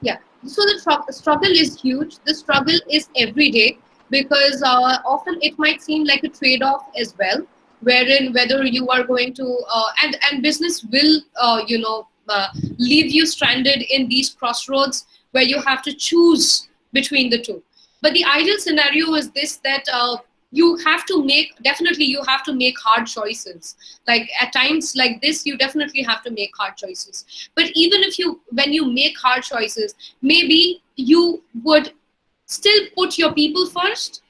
Yeah. So the struggle is huge. The struggle is every day, because often it might seem like a trade-off as well, wherein whether you are going to and business will leave you stranded in these crossroads where you have to choose between the two. But the ideal scenario is this, that you have to make hard choices. Like at times like this, you definitely have to make hard choices. But even if when you make hard choices, maybe you would still put your people first,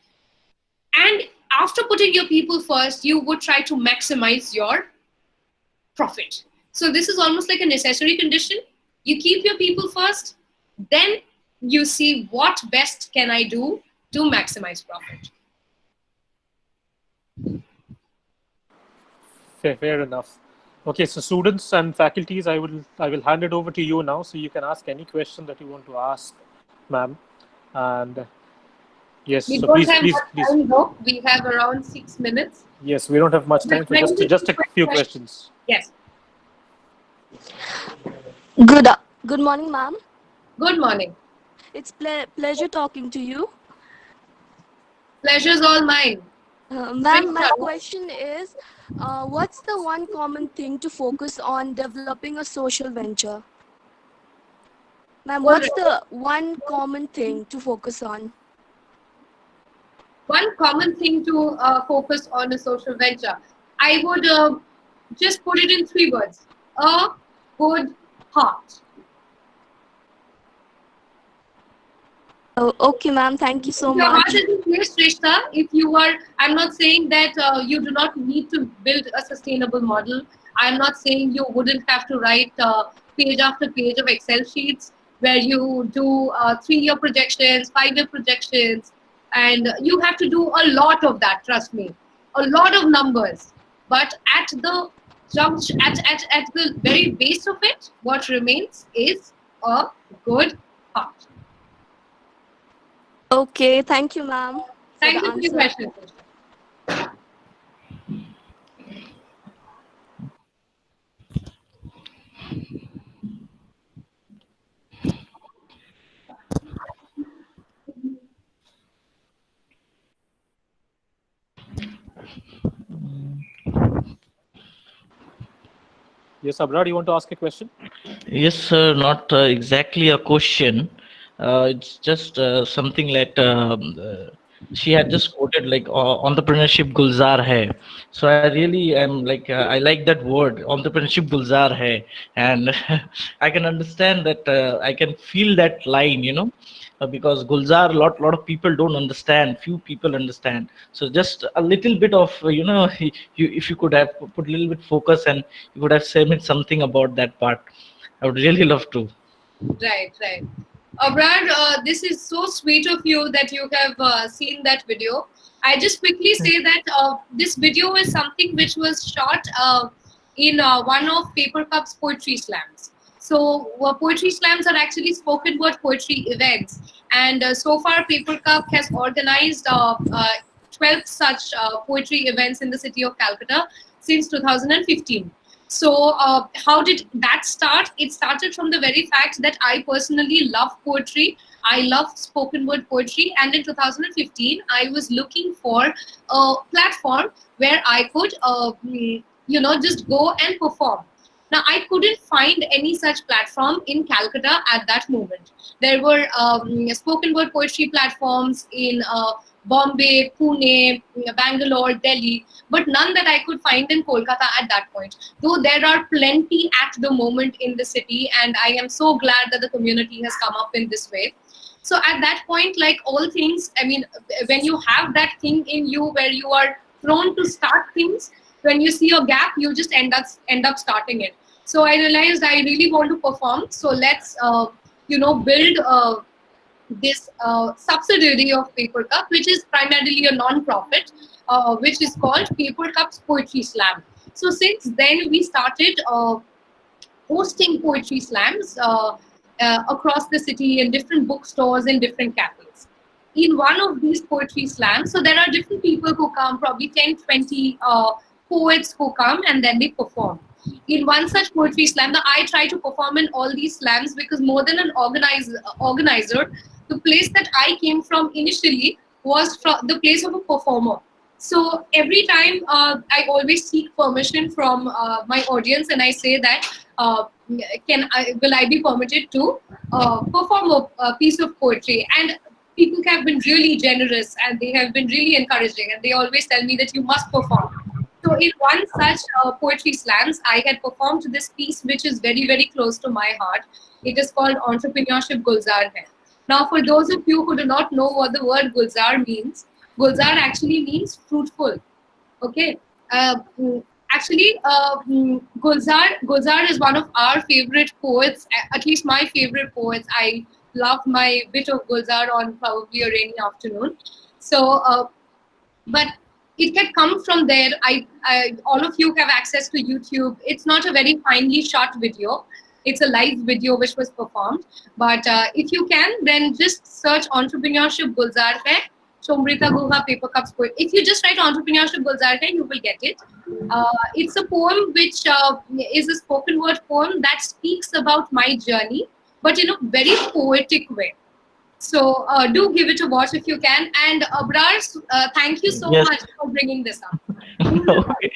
and after putting your people first, you would try to maximize your profit. So this is almost like a necessary condition. You keep your people first, then you see what best can I do to maximize profit. Fair enough. Okay, so students and faculties, I will hand it over to you now, so you can ask any question that you want to ask, ma'am. And yes, We so don't please, have please, much please. time though. We have around 6 minutes. Yes, we don't have much time, so Let me just a quick few question. questions. Yes. Good morning, ma'am. Good morning. It's pleasure talking to you. Pleasure's all mine. Ma'am, my question is, what's the one common thing to focus on developing a social venture? Ma'am, All what's right. the one common thing to focus on? One common thing to focus on a social venture, I would just put it in 3 words: a good heart. Oh, okay, ma'am. Thank you so If your heart much. is in place, Rishta, if you are, I'm not saying that you do not need to build a sustainable model. I'm not saying you wouldn't have to write page after page of Excel sheets where you do 3 year projections, 5 year projections, and you have to do a lot of that, trust me, a lot of numbers. But at the at the very base of it, what remains is a good heart. Okay, thank you, ma'am, for Thank the you for your answer. question. Yes, Abrar, you want to ask a question? Yes, sir. Not exactly a question. It's just something that she had just quoted, like entrepreneurship gulzar hai. So I really am like I like that word, entrepreneurship gulzar hai, and I can understand that. I can feel that line, because gulzar, lot of people don't understand. Few people understand. So just a little bit of you, if you could have put a little bit focus and you could have said me something about that part. I would really love to. Right, right. Brad, this is so sweet of you that you have seen that video. I just quickly say that this video is something which was shot in one of Papercup's poetry slams. So poetry slams are actually spoken word poetry events, and so far Papercup has organized 12 such poetry events in the city of Calcutta since 2015. So, how did that start? It started from the very fact that I personally love poetry. I love spoken word poetry, and in 2015, I was looking for a platform where I could, just go and perform. Now, I couldn't find any such platform in Calcutta at that moment. There were spoken word poetry platforms in Bombay, Pune, Bangalore, Delhi, but none that I could find in Kolkata at that point. Though there are plenty at the moment in the city, and I am so glad that the community has come up in this way. So at that point, like all things, I mean, when you have that thing in you where you are prone to start things, when you see a gap, you just end up starting it. So I realized I really want to perform. So let's build this subsidiary of Papercup, which is primarily a non-profit, which is called Papercup's Poetry Slam. So since then, we started hosting poetry slams across the city in different bookstores and different cafes. In one of these poetry slams, so there are different people who come, probably 10, 20 poets who come and then they perform. In one such poetry slam, now I try to perform in all these slams because more than an organizer, the place that I came from initially was from the place of a performer. So every time I always seek permission from my audience, and I say that will I be permitted to perform a piece of poetry? And people have been really generous and they have been really encouraging, and they always tell me that you must perform. So in one such poetry slams, I had performed this piece which is very, very close to my heart. It is called Entrepreneurship Gulzar Hai. Now, for those of you who do not know what the word Gulzar means, Gulzar actually means fruitful. Okay. Gulzar is one of our favorite poets, at least my favorite poets. I love my bit of Gulzar on probably a rainy afternoon. So, but it had come from there. All of you have access to YouTube. It's not a very finely shot video. It's a live video which was performed. But if you can, then just search Entrepreneurship Gulzar Hai, Somrwita Guha, Papercup's poem. If you just write Entrepreneurship Gulzar Hai, you will get it. It's a poem which is a spoken word poem that speaks about my journey, but in a very poetic way. So do give it a watch if you can. And Abrar, thank you so Yes. much for bringing this up. Okay.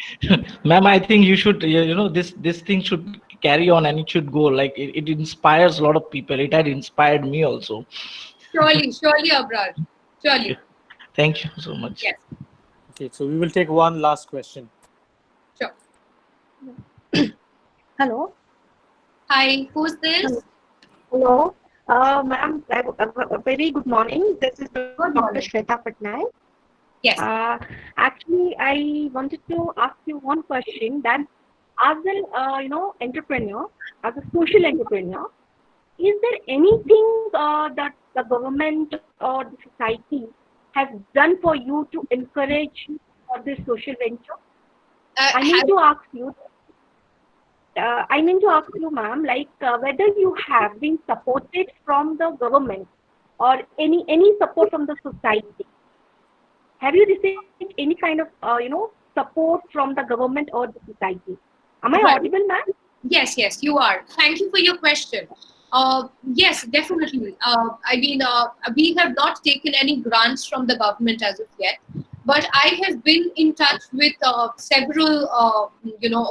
Ma'am, I think you should, this thing should carry on and it should go. Like it inspires a lot of people. It had inspired me also. Surely, Abrar. Surely. Okay. Thank you so much. Yes, Okay, so we will take one last question. sure. Hello. Hi, who's this? Hello. Ma'am, a very good morning. This is Dr. morning. Shweta Patnaik. Yes. Actually, I wanted to ask you one question that as an entrepreneur, as a social entrepreneur, is there anything that the government or the society has done for you to encourage you for this social venture? I mean to ask you, ma'am, like whether you have been supported from the government or any support from the society. Have you received any kind of support from the government or the society? Am I audible, ma'am? Yes, you are. Thank you for your question. Yes, definitely. I mean, we have not taken any grants from the government as of yet, but I have been in touch with several,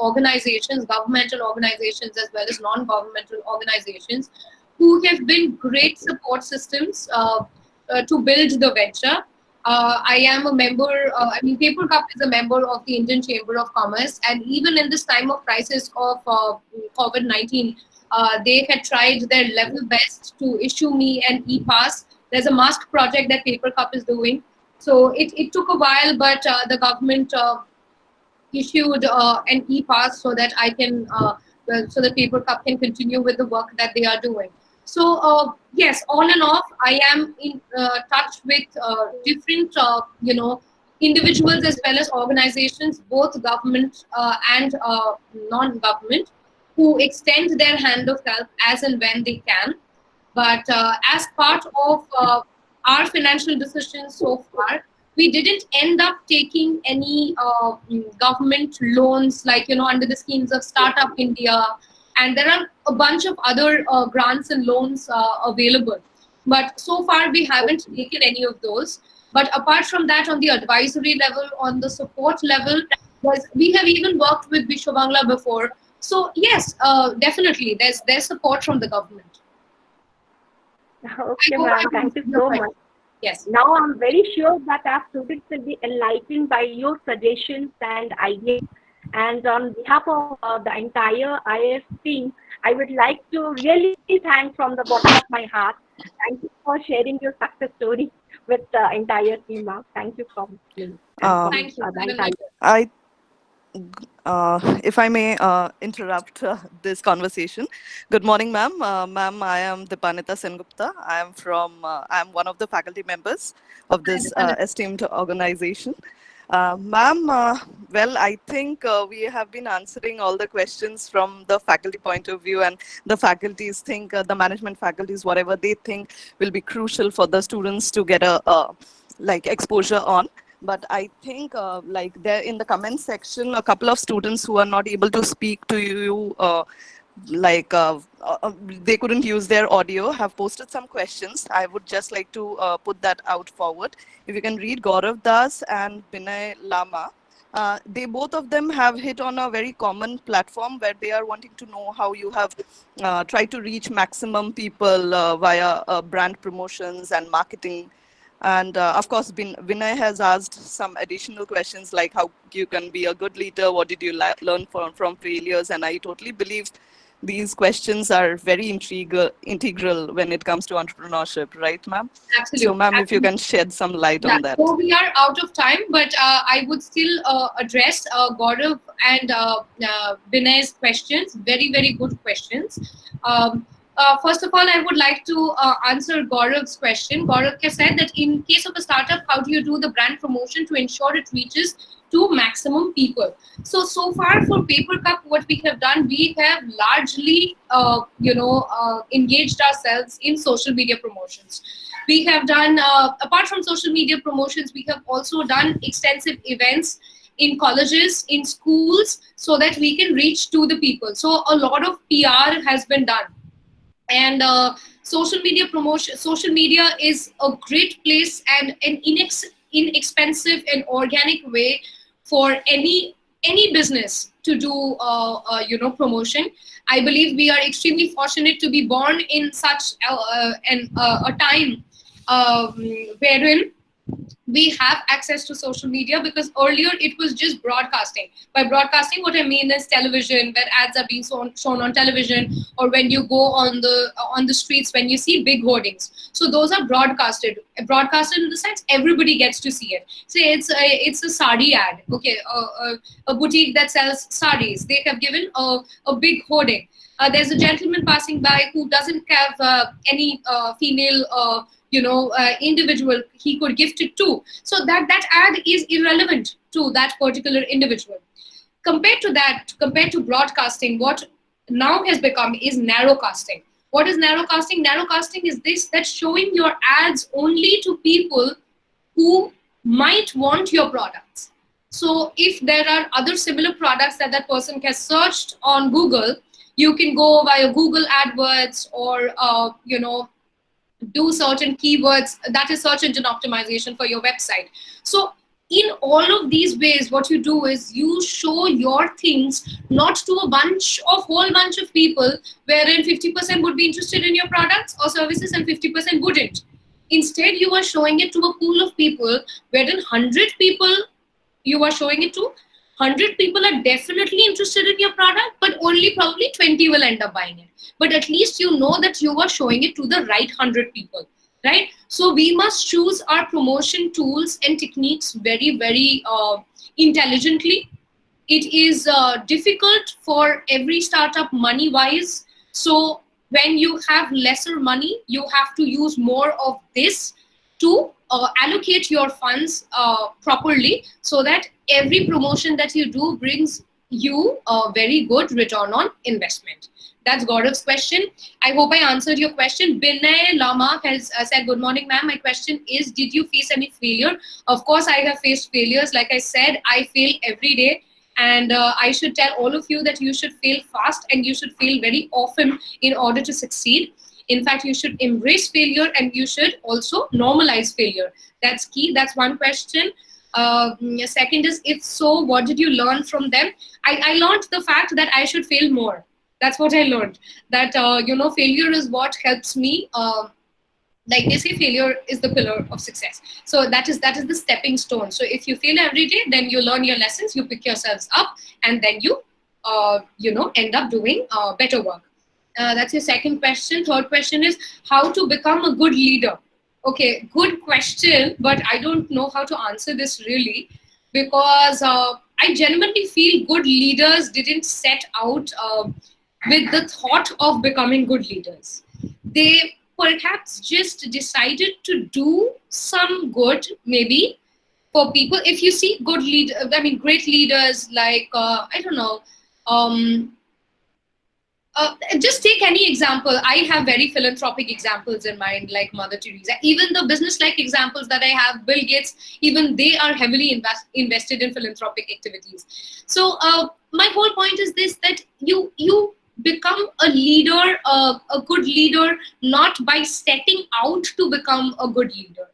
organizations, governmental organizations as well as non-governmental organizations, who have been great support systems to build the venture. I am a member, Papercup is a member of the Indian Chamber of Commerce, and even in this time of crisis of COVID-19, they had tried their level best to issue me an e-pass. There's a mask project that Papercup is doing. So it took a while, but the government issued an e-pass so that I can, so that Papercup can continue with the work that they are doing. So yes, on and off, I am in touch with different, individuals as well as organizations, both government and non-government, who extend their hand of help as and when they can. But as part of our financial decisions so far, we didn't end up taking any government loans, like, under the schemes of Startup India. And there are a bunch of other grants and loans available. But so far, we haven't taken any of those. But apart from that, on the advisory level, on the support level, we have even worked with Vishwabangla before. So yes, definitely, there's support from the government. Okay, ma'am. Thank you so much. Yes. Now I'm very sure that our students will be enlightened by your suggestions and ideas. And on behalf of the entire IIS team, I would like to really thank from the bottom of my heart. Thank you for sharing your success story with the entire team, ma'am. Thank you so much. Thank you. If I may interrupt this conversation. Good morning, ma'am. Ma'am, I am Dipanita Sengupta. I am one of the faculty members of this esteemed organization. Ma'am, well, I think we have been answering all the questions from the faculty point of view, and the faculties think, the management faculties, whatever they think will be crucial for the students to get a exposure on. But I think there in the comment section, a couple of students who are not able to speak to you, they couldn't use their audio, have posted some questions. I would just like to put that out forward. If you can read Gaurav Das and Binay Lama, they both of them have hit on a very common platform where they are wanting to know how you have tried to reach maximum people via brand promotions and marketing. And of course, Vinay has asked some additional questions like how you can be a good leader, what did you learn from failures? And I totally believe these questions are very integral when it comes to entrepreneurship, right, ma'am? Absolutely. So, ma'am, if you can shed some light on that. So we are out of time, but I would still address Gaurav and Vinay's questions. Very, very good questions. First of all, I would like to answer Gaurav's question. Gaurav said that in case of a startup, how do you do the brand promotion to ensure it reaches to maximum people? So far for Papercup, what we have done, we have largely, engaged ourselves in social media promotions. We have done, apart from social media promotions, we have also done extensive events in colleges, in schools, so that we can reach to the people. So a lot of PR has been done. And social media promotion, social media is a great place and an inexpensive and organic way for any business to do promotion. I believe we are extremely fortunate to be born in such a time wherein we have access to social media, because earlier it was just broadcasting. By broadcasting, what I mean is television, where ads are being shown on television, or when you go on the streets, when you see big hoardings. So those are broadcasted in the sense everybody gets to see it. Say it's a sari ad, okay, a boutique that sells saris. They have given a big hoarding. There's a gentleman passing by who doesn't have any female individual he could gift it to. So that ad is irrelevant to that particular individual. Compared to broadcasting, what now has become is narrowcasting. What is narrowcasting? Narrowcasting is that's showing your ads only to people who might want your products. So if there are other similar products that person has searched on Google, you can go via Google AdWords or do certain keywords. That is search engine optimization for your website. So in all of these ways, what you do is you show your things not to a whole bunch of people, wherein 50% would be interested in your products or services and 50% wouldn't. Instead, you are showing it to a pool of people, wherein 100 people you are showing it to. 100 people are definitely interested in your product, but only probably 20 will end up buying it. But at least you know that you are showing it to the right 100 people, right? So we must choose our promotion tools and techniques very, very intelligently. It is difficult for every startup money wise. So when you have lesser money, you have to use more of this to allocate your funds properly, so that every promotion that you do brings you a very good return on investment. That's Gaurav's question. I hope I answered your question. Binay Lama has said, good morning, ma'am. My question is, did you face any failure? Of course, I have faced failures. Like I said, I fail every day. And I should tell all of you that you should fail fast and you should fail very often in order to succeed. In fact, you should embrace failure and you should also normalize failure. That's key. That's one question. Second is, if so, what did you learn from them? I learned the fact that I should fail more. That's what I learned. That, failure is what helps me. Like they say, failure is the pillar of success. So that is the stepping stone. So if you fail every day, then you learn your lessons, you pick yourselves up, and then you, end up doing better work. That's your second question. Third question is how to become a good leader. Okay, good question, but I don't know how to answer this really, because I genuinely feel good leaders didn't set out with the thought of becoming good leaders. They perhaps just decided to do some good, maybe, for people. If you see great leaders like, just take any example. I have very philanthropic examples in mind, like Mother Teresa. Even the business-like examples that I have, Bill Gates, even they are heavily invested in philanthropic activities. So my whole point is this, that you become a leader, a good leader, not by setting out to become a good leader.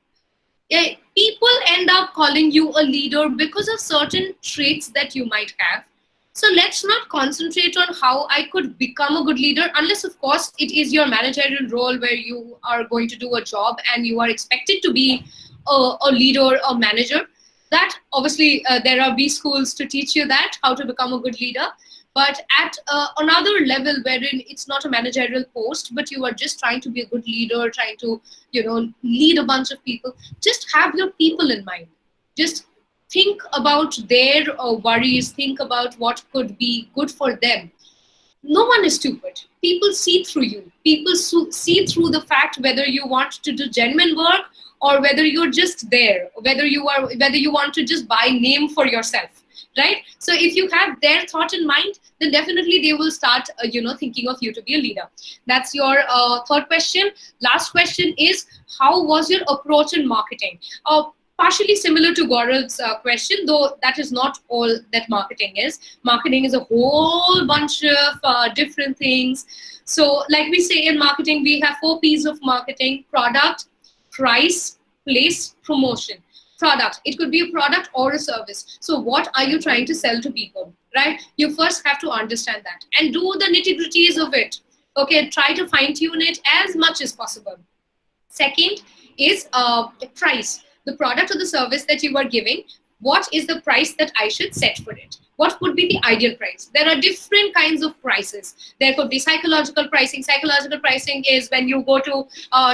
Yeah, people end up calling you a leader because of certain traits that you might have. So let's not concentrate on how I could become a good leader, unless, of course, it is your managerial role where you are going to do a job and you are expected to be a leader, a manager. That, obviously, there are B schools to teach you that, how to become a good leader. But at another level wherein it's not a managerial post, but you are just trying to be a good leader, trying to, lead a bunch of people, just have your people in mind. Just think about their worries, think about what could be good for them. No one is stupid. People see through you. People see through the fact whether you want to do genuine work or whether you're just there, whether you want to just buy name for yourself. Right? So if you have their thought in mind, then definitely they will start, thinking of you to be a leader. That's your third question. Last question is, how was your approach in marketing? Partially similar to Gaurav's question, though that is not all that marketing is. Marketing is a whole bunch of different things. So like we say in marketing, we have 4 P's of marketing: product, price, place, promotion. Product, it could be a product or a service. So what are you trying to sell to people, right? You first have to understand that and do the nitty-gritties of it. Okay, try to fine-tune it as much as possible. Second is price. The product or the service that you are giving, what is the price that I should set for it? What would be the ideal price? There are different kinds of prices. There could be psychological pricing. Psychological pricing is when you go to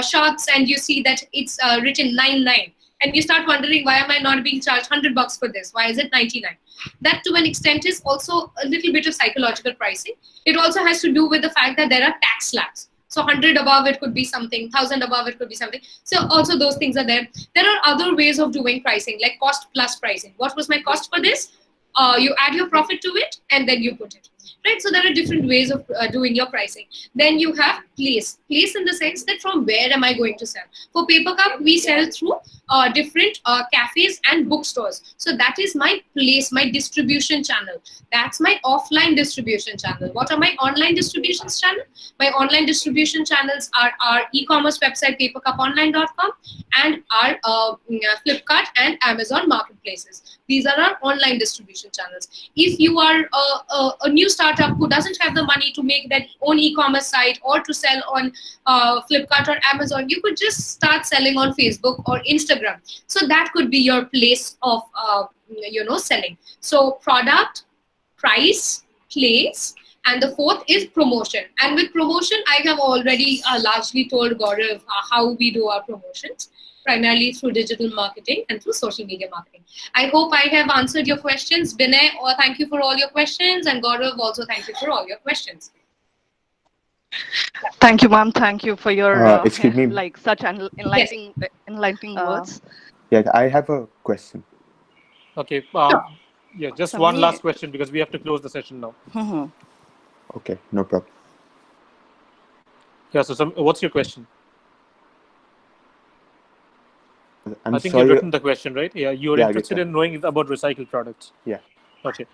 shops and you see that it's written 99. And you start wondering, why am I not being charged $100 for this? Why is it 99? That, to an extent, is also a little bit of psychological pricing. It also has to do with the fact that there are tax slabs. So 100 above it could be something, 1000 above it could be something. So also those things are there. There are other ways of doing pricing, like cost plus pricing. What was my cost for this? You add your profit to it and then you put it. right? So there are different ways of doing your pricing. Then you have place in the sense that from where am I going to sell? For Papercup, we sell through different cafes and bookstores. So that is my place, my distribution channel. That's my offline distribution channel. What are my online distribution channel? My online distribution channels are our e-commerce website, papercuponline.com, and our Flipkart and Amazon marketplaces. These are our online distribution channels. If you are a new startup who doesn't have the money to make their own e-commerce site or to sell on Flipkart or Amazon, you could just start selling on Facebook or Instagram. So that could be your place of selling. So product, price, place, and the fourth is promotion. And with promotion, I have already largely told Gaurav how we do our promotions, primarily through digital marketing and through social media marketing. I hope I have answered your questions. Binay, thank you for all your questions, and Gaurav, also thank you for all your questions. Thank you, ma'am. Thank you for your excuse me. like such enlightening words. Yeah, I have a question. Okay. Yeah, just Samir. one last question because we have to close the session now. Okay, no problem. Yeah. So, what's your question? I'm I think sorry. you've written the question, right? Yeah, you're interested yeah. in knowing about recycled products. Yeah. Okay.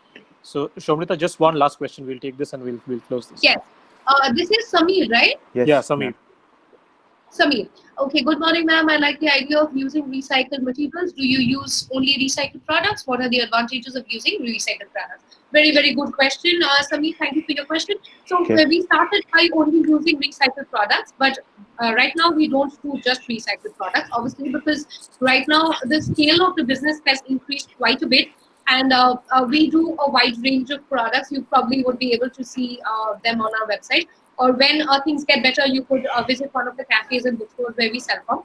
So, Somrwita, just one last question. We'll take this and we'll close this. Yes. This is Samir, right? Yes. Yeah, Samir. Samir. Okay, good morning, ma'am. I like the idea of using recycled materials. Do you use only recycled products? What are the advantages of using recycled products? Very, very good question, Samir. Thank you for your question. So we started by only using recycled products, but right now we don't do just recycled products, obviously, because right now the scale of the business has increased quite a bit. And we do a wide range of products. You probably would be able to see them on our website. Or when things get better, you could visit one of the cafes and bookstores where we sell from.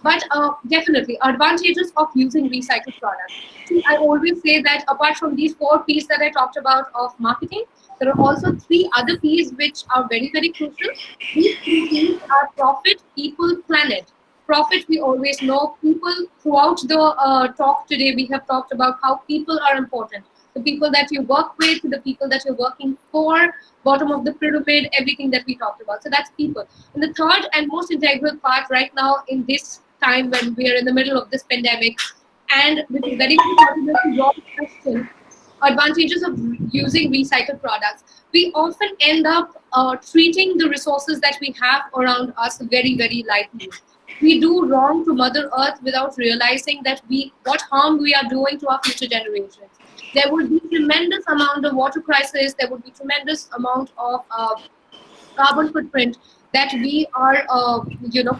But definitely, advantages of using recycled products. See, I always say that apart from these 4 P's that I talked about of marketing, there are also 3 other P's which are very, very crucial. These 3 P's are profit, people, planet. Profit, we always know. People, throughout the talk today, we have talked about how people are important. The people that you work with, the people that you're working for, bottom of the pyramid, everything that we talked about. So that's people. And the third and most integral part right now in this time when we are in the middle of this pandemic, and which is very important to your question, advantages of using recycled products. We often end up treating the resources that we have around us very, very lightly. We do wrong to Mother Earth without realizing that what harm we are doing to our future generations. There would be tremendous amount of water crisis. There would be tremendous amount of carbon footprint that we are,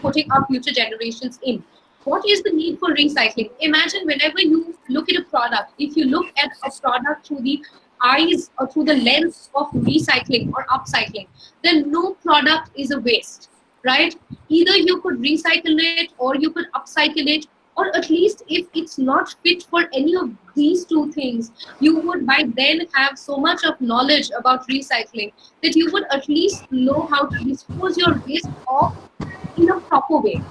putting our future generations in. What is the need for recycling? Imagine whenever you look at a product, if you look at a product through the eyes or through the lens of recycling or upcycling, then no product is a waste, right? Either you could recycle it or you could upcycle it, or at least if it's not fit for any of these 2 things, you would by then have so much of knowledge about recycling that you would at least know how to dispose your waste off in a proper way,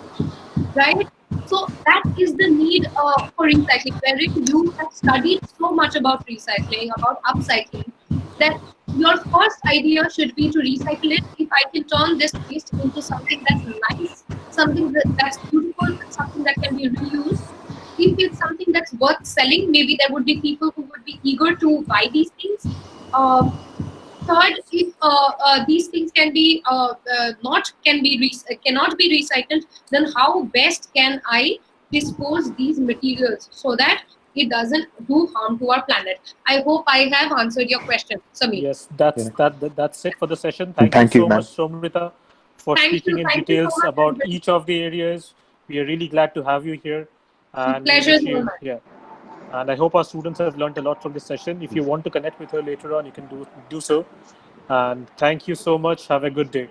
right? So that is the need for recycling, wherein you have studied so much about recycling, about upcycling, that your first idea should be to recycle it. If I can turn this waste into something that's nice, something that's beautiful, something that can be reused, if it's something that's worth selling, maybe there would be people who would be eager to buy these things. Third, if these things cannot be recycled, then how best can I dispose these materials so that it doesn't do harm to our planet? I hope I have answered your question, Samir. Yes, that's it for the session. Thank you so much, Somrwita, for speaking in details so about each of the areas. We are really glad to have you here. And pleasure. Yeah. And I hope our students have learned a lot from this session. If you want to connect with her later on, you can do so. And thank you so much. Have a good day.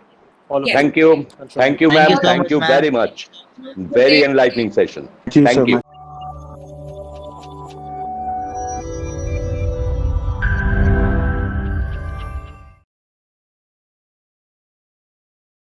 All of you. Thank you. Thank you, ma'am. Thank you very much. Very enlightening session. Thank you so much.